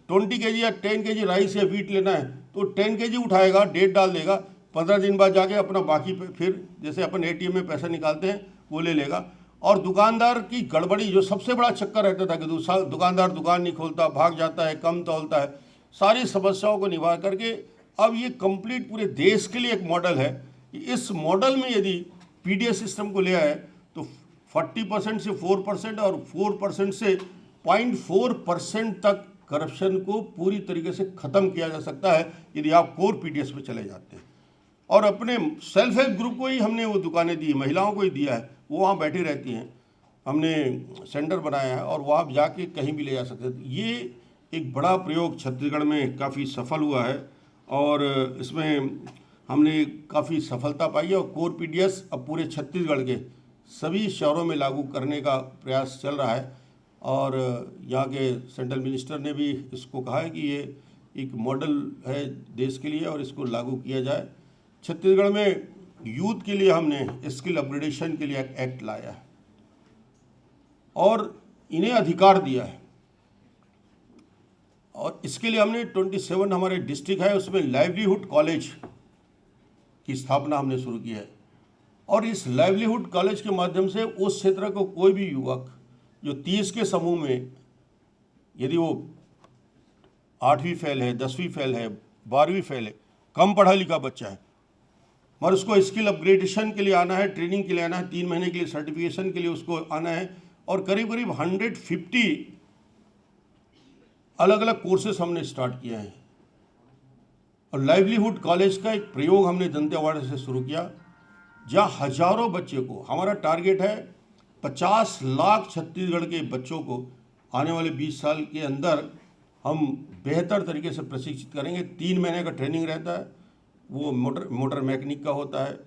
20 kg या 10 kg राइस या वीट लेना है तो 10 kg उठाएगा, डेट डाल देगा, 15 दिन बाद जाके अपना बाकी फिर जैसे अपन एटीएम में पैसा निकालते हैं वो ले लेगा। और दुकानदार की गड़बड़ी, जो सबसे बड़ा चक्कर रहता था कि दुकानदार दुकान नहीं खोलता, भाग जाता है, कम तोलता है, सारी समस्याओं को निभा करके अब ये कंप्लीट पूरे देश के लिए एक मॉडल है। इस मॉडल में यदि पीडीएस सिस्टम को ले आए तो 40% से 4% और 4% से 0.4% तक करप्शन को पूरी तरीके से ख़त्म किया जा सकता है यदि आप कोर पीडीएस पे चले जाते हैं। और अपने सेल्फ हेल्प ग्रुप को ही हमने वो दुकानें दी, महिलाओं को ही दिया है, वो वहाँ बैठी रहती हैं। हमने सेंटर बनाया है और वहाँ जाके कहीं भी ले जा सकते हैं। ये एक बड़ा प्रयोग छत्तीसगढ़ में काफ़ी सफल हुआ है और इसमें हमने काफ़ी सफलता पाई है। और कोर पीडीएस अब पूरे छत्तीसगढ़ के सभी शहरों में लागू करने का प्रयास चल रहा है और यहाँ के सेंट्रल मिनिस्टर ने भी इसको कहा है कि ये एक मॉडल है देश के लिए और इसको लागू किया जाए। छत्तीसगढ़ में यूथ के लिए हमने स्किल अपग्रेडेशन के लिए एक एक्ट लाया है और इन्हें अधिकार दिया है। और इसके लिए हमने 27 हमारे डिस्ट्रिक्ट है उसमें लाइवलीहुड कॉलेज की स्थापना हमने शुरू की है। और इस लाइवलीहुड कॉलेज के माध्यम से उस क्षेत्र को कोई भी युवक जो 30 के समूह में, यदि वो 8वीं फेल है, 10वीं फेल है, 12वीं फेल है, कम पढ़ा लिखा बच्चा है, और उसको स्किल अपग्रेडेशन के लिए आना है, ट्रेनिंग के लिए आना है, 3 महीने के लिए सर्टिफिकेशन के लिए उसको आना है। और करीब करीब 150 अलग अलग कोर्सेस हमने स्टार्ट किए हैं। और लाइवलीहुड कॉलेज का एक प्रयोग हमने दंतेवाड़ा से शुरू किया, जहाँ हजारों बच्चे को, हमारा टारगेट है 50 लाख छत्तीसगढ़ के बच्चों को आने वाले 20 साल के अंदर हम बेहतर तरीके से प्रशिक्षित करेंगे। 3 महीने का ट्रेनिंग रहता है, वो मोटर मैकेनिक का होता है,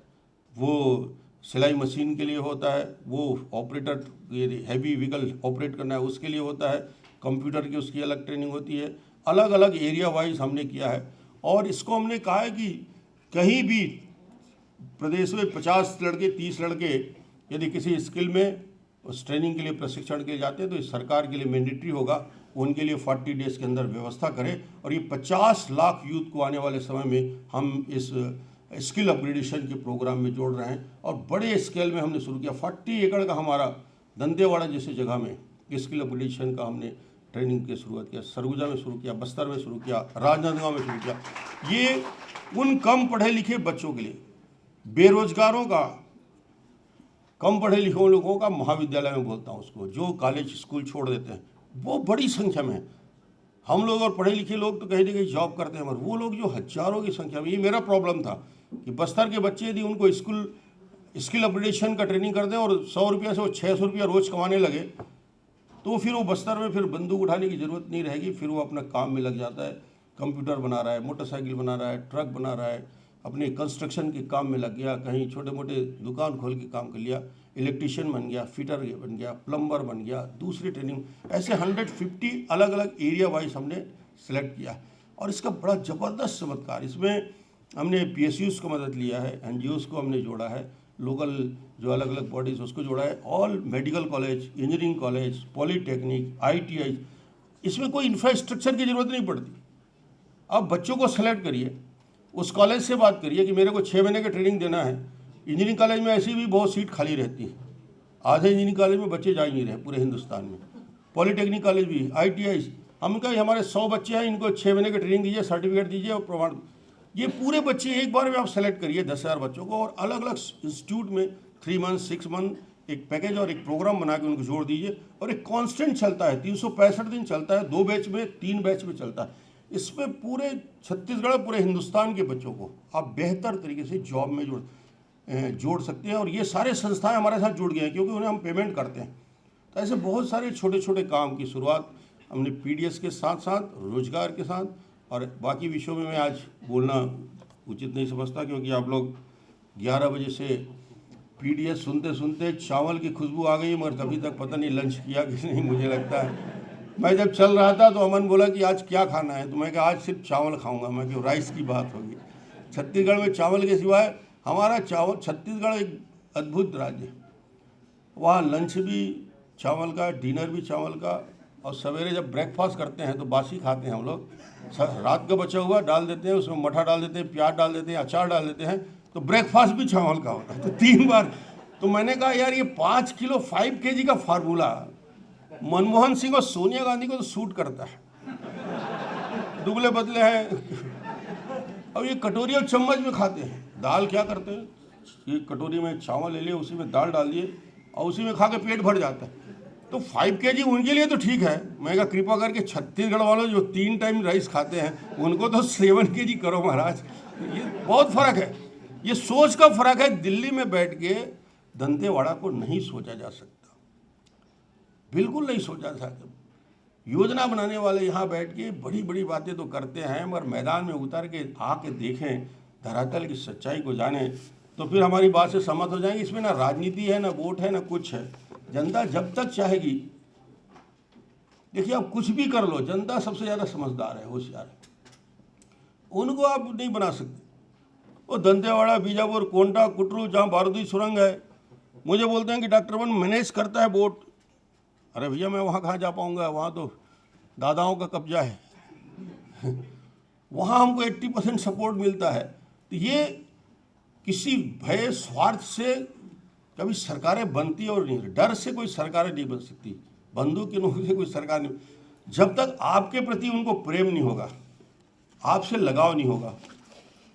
वो सिलाई मशीन के लिए होता है, वो ऑपरेटर हैवी व्हीकल ऑपरेट करना है उसके लिए होता है, कंप्यूटर की उसकी अलग ट्रेनिंग होती है। अलग अलग एरिया वाइज हमने किया है और इसको हमने कहा है कि कहीं भी प्रदेश में 50 लड़के 30 लड़के यदि किसी स्किल में उस ट्रेनिंग के लिए प्रशिक्षण के लिए जाते हैं तो इस सरकार के लिए मैंडेटरी होगा, उनके लिए 40 डेज के अंदर व्यवस्था करें। और ये 50 लाख यूथ को आने वाले समय में हम इस स्किल अपग्रेडेशन के प्रोग्राम में जोड़ रहे हैं। और बड़े स्केल में हमने शुरू किया, 40 एकड़ का हमारा दंतेवाड़ा जैसी जगह में स्किल अपग्रेडेशन का हमने ट्रेनिंग की शुरुआत किया। सरगुजा में शुरू किया, बस्तर में शुरू किया, राजनांदगांव में शुरू किया। ये उन कम पढ़े लिखे बच्चों के लिए, बेरोजगारों का, कम पढ़े लिखे लोगों का, महाविद्यालय में बोलता हूँ उसको, जो कॉलेज स्कूल छोड़ देते हैं, वो बड़ी संख्या में है। हम लोग और पढ़े लिखे लोग तो कहीं ना कहीं जॉब करते हैं, मगर वो लोग जो हजारों की संख्या में, ये मेरा प्रॉब्लम था कि बस्तर के बच्चे यदि उनको स्किल अपग्रेडेशन का ट्रेनिंग कर दें और 100 रुपया से वो 600 रुपया रोज़ कमाने लगे तो फिर वो बस्तर में फिर बंदूक उठाने की ज़रूरत नहीं रहेगी, फिर वो अपना काम में लग जाता है। कंप्यूटर बना रहा है, मोटरसाइकिल बना रहा है, ट्रक बना रहा है, अपने कंस्ट्रक्शन के काम में लग गया, कहीं छोटे मोटे दुकान खोल के काम कर लिया, इलेक्ट्रीशियन बन गया, फिटर बन गया, प्लम्बर बन गया, दूसरी ट्रेनिंग, ऐसे 150 अलग अलग एरिया वाइज हमने सेलेक्ट किया। और इसका बड़ा ज़बरदस्त चमत्कार, इसमें हमने PSUs को मदद लिया है, NGOs को हमने जोड़ा है, लोकल जो अलग अलग बॉडीज़ उसको जोड़ा है, all medical college, engineering college, polytechnic, ITI, इसमें कोई इंफ्रास्ट्रक्चर की ज़रूरत नहीं पड़ती। आप बच्चों को सेलेक्ट करिए, उस कॉलेज से बात करिए कि मेरे को 6 महीने की ट्रेनिंग देना है। इंजीनियरिंग कॉलेज में ऐसी भी बहुत सीट खाली रहती है, आधे इंजीनियरिंग कॉलेज में बच्चे जा ही नहीं रहे पूरे हिंदुस्तान में। पॉलीटेक्निक कॉलेज भी, ITI, हम कहा हमारे 100 बच्चे हैं, इनको 6 महीने की ट्रेनिंग दीजिए, सर्टिफिकेट दीजिए और प्रमाण। ये पूरे बच्चे एक बार में आप सेलेक्ट करिए 10,000 बच्चों को, और अलग अलग इंस्टीट्यूट में 3 मंथ 6 मंथ एक पैकेज और एक प्रोग्राम बना के उनको जोड़ दीजिए। और एक कांस्टेंट चलता है, 365 दिन चलता है, 2 बैच में 3 बैच में चलता है। इसमें पूरे छत्तीसगढ़, पूरे हिंदुस्तान के बच्चों को आप बेहतर तरीके से जॉब में जोड़ सकते हैं। और ये सारे संस्थाएं हमारे साथ जुड़ गए हैं क्योंकि उन्हें हम पेमेंट करते हैं। तो ऐसे बहुत सारे छोटे छोटे काम की शुरुआत हमने PDS के साथ साथ, रोजगार के साथ, और बाकी विषयों में मैं आज बोलना उचित नहीं समझता क्योंकि आप लोग 11 बजे से PDS सुनते सुनते चावल की खुशबू आ गई, मगर कभी तक पता नहीं लंच किया कि नहीं। मुझे लगता है मैं जब चल रहा था तो अमन बोला कि आज क्या खाना है, तो मैं कहा आज सिर्फ चावल खाऊंगा। मैं क्यों, राइस की बात होगी। छत्तीसगढ़ में चावल के सिवाय हमारा चावल, छत्तीसगढ़ एक अद्भुत राज्य है। वहाँ लंच भी चावल का, डिनर भी चावल का, और सवेरे जब ब्रेकफास्ट करते हैं तो बासी खाते हैं हम लोग। रात का बचा हुआ डाल देते हैं, उसमें मठा डाल देते हैं, प्याज डाल देते हैं, अचार डाल देते हैं, तो ब्रेकफास्ट भी चावल का होता है। तो 3 बार। तो मैंने कहा यार ये 5 किलो 5 kg का फार्मूला मनमोहन सिंह और सोनिया गांधी को तो सूट करता है, दुबले पतले हैं। अब ये कटोरी और चम्मच में खाते हैं। दाल क्या करते हैं, ये कटोरी में चावल ले लिए, उसी में दाल डाल दिए और उसी में खा के पेट भर जाता है। तो 5 kg उनके लिए तो ठीक है। मैं कहा कृपा करके छत्तीसगढ़ वालों जो 3 टाइम राइस खाते हैं उनको तो 7 kg करो महाराज। ये बहुत फर्क है, ये सोच का फर्क है। दिल्ली में बैठ के दंतेवाड़ा को नहीं सोचा जा सकता, बिल्कुल नहीं सोचा जा सकता। योजना बनाने वाले यहाँ बैठ के बड़ी बड़ी बातें तो करते हैं, मगर मैदान में उतर के आके देखें, धरातल की सच्चाई को जाने, तो फिर हमारी बात से सहमत हो जाएंगे। इसमें ना राजनीति है, ना वोट है, ना कुछ है। जनता जब तक चाहेगी, देखिए आप कुछ भी कर लो, जनता सबसे ज़्यादा समझदार है, होशियार है, उनको आप नहीं बना सकते। वो दंतेवाड़ा, बीजापुर, कोंटा, कुटरू, जहाँ बारूदी सुरंग है, मुझे बोलते हैं कि डॉक्टर वन मैनेज करता है बोट। अरे भैया मैं वहाँ कहाँ जा पाऊँगा, वहाँ तो दादाओं का कब्जा है। वहाँ हमको 80% सपोर्ट मिलता है। तो ये किसी भय स्वार्थ से कभी सरकारें बनती और नहीं, डर से कोई सरकारें नहीं बन सकती, बंदूक की नोक से कोई सरकार नहीं। जब तक आपके प्रति उनको प्रेम नहीं होगा, आपसे लगाव नहीं होगा,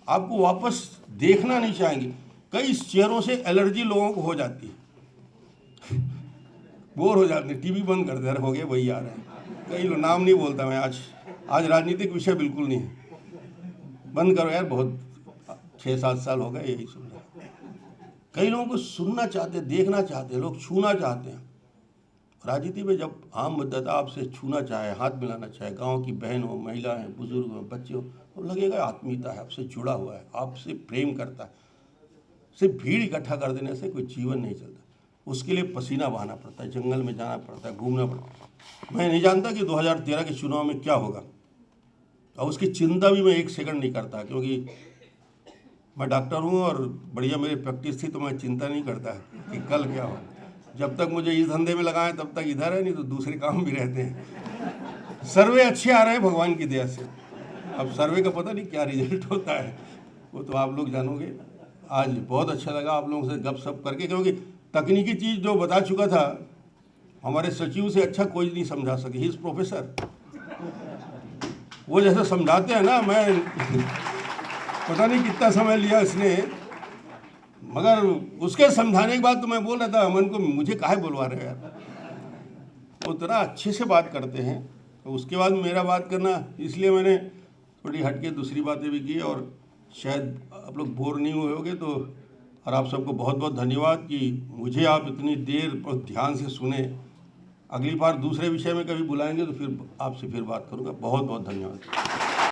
आपको वापस देखना नहीं चाहेंगे। कई चेहरों से एलर्जी लोगों को हो जाती है, बोर हो जाते हैं, टीवी बंद कर दे रहे, हो गए वही आ रहे हैं। कई लोग, नाम नहीं बोलता मैं, आज राजनीतिक विषय बिल्कुल नहीं है, बंद करो यार, बहुत 6-7 साल हो गए यही सुन रहे। कई लोगों को सुनना चाहते हैं, देखना चाहते हैं, लोग छूना चाहते हैं। राजनीति में जब आम मतदाता आपसे छूना चाहे, हाथ मिलाना चाहे, गांव की बहन हो, महिला है, बुजुर्ग हो, बच्चे हो, तो लगेगा आत्मीयता है, आपसे जुड़ा हुआ है, आपसे प्रेम करता है। सिर्फ भीड़ इकट्ठा कर देने से कोई जीवन नहीं चलता, उसके लिए पसीना बहाना पड़ता है, जंगल में जाना पड़ता है, घूमना पड़ता है। मैं नहीं जानता कि 2013 के चुनाव में क्या होगा, और उसकी चिंता भी मैं 1 सेकंड नहीं करता, क्योंकि मैं डॉक्टर हूँ और बढ़िया मेरी प्रैक्टिस थी, तो मैं चिंता नहीं करता कि कल क्या हो। जब तक मुझे इस धंधे में लगाएं तब तक इधर है, नहीं तो दूसरे काम भी रहते हैं। सर्वे अच्छे आ रहे हैं भगवान की दया से। अब सर्वे का पता नहीं क्या रिजल्ट होता है, वो तो आप लोग जानोगे। आज बहुत अच्छा लगा आप लोगों से गपशप करके, क्योंकि तकनीकी चीज़ जो बता चुका था हमारे सचिव से अच्छा कोई नहीं समझा सके। ही इज़ प्रोफेसर, वो जैसे समझाते हैं ना, मैं पता नहीं कितना समय लिया इसने, मगर उसके समझाने के बाद तो मैं बोल रहा था अमन को, मुझे काहे बुलवा रहे यार, वो इतना अच्छे से बात करते हैं। तो उसके बाद मेरा बात करना, इसलिए मैंने थोड़ी हट के दूसरी बातें भी की, और शायद आप लोग बोर नहीं हुए होगे। तो और आप सबको बहुत बहुत धन्यवाद कि मुझे आप इतनी देर बहुत ध्यान से सुने। अगली बार दूसरे विषय में कभी बुलाएंगे तो फिर आपसे फिर बात करूँगा। बहुत बहुत धन्यवाद।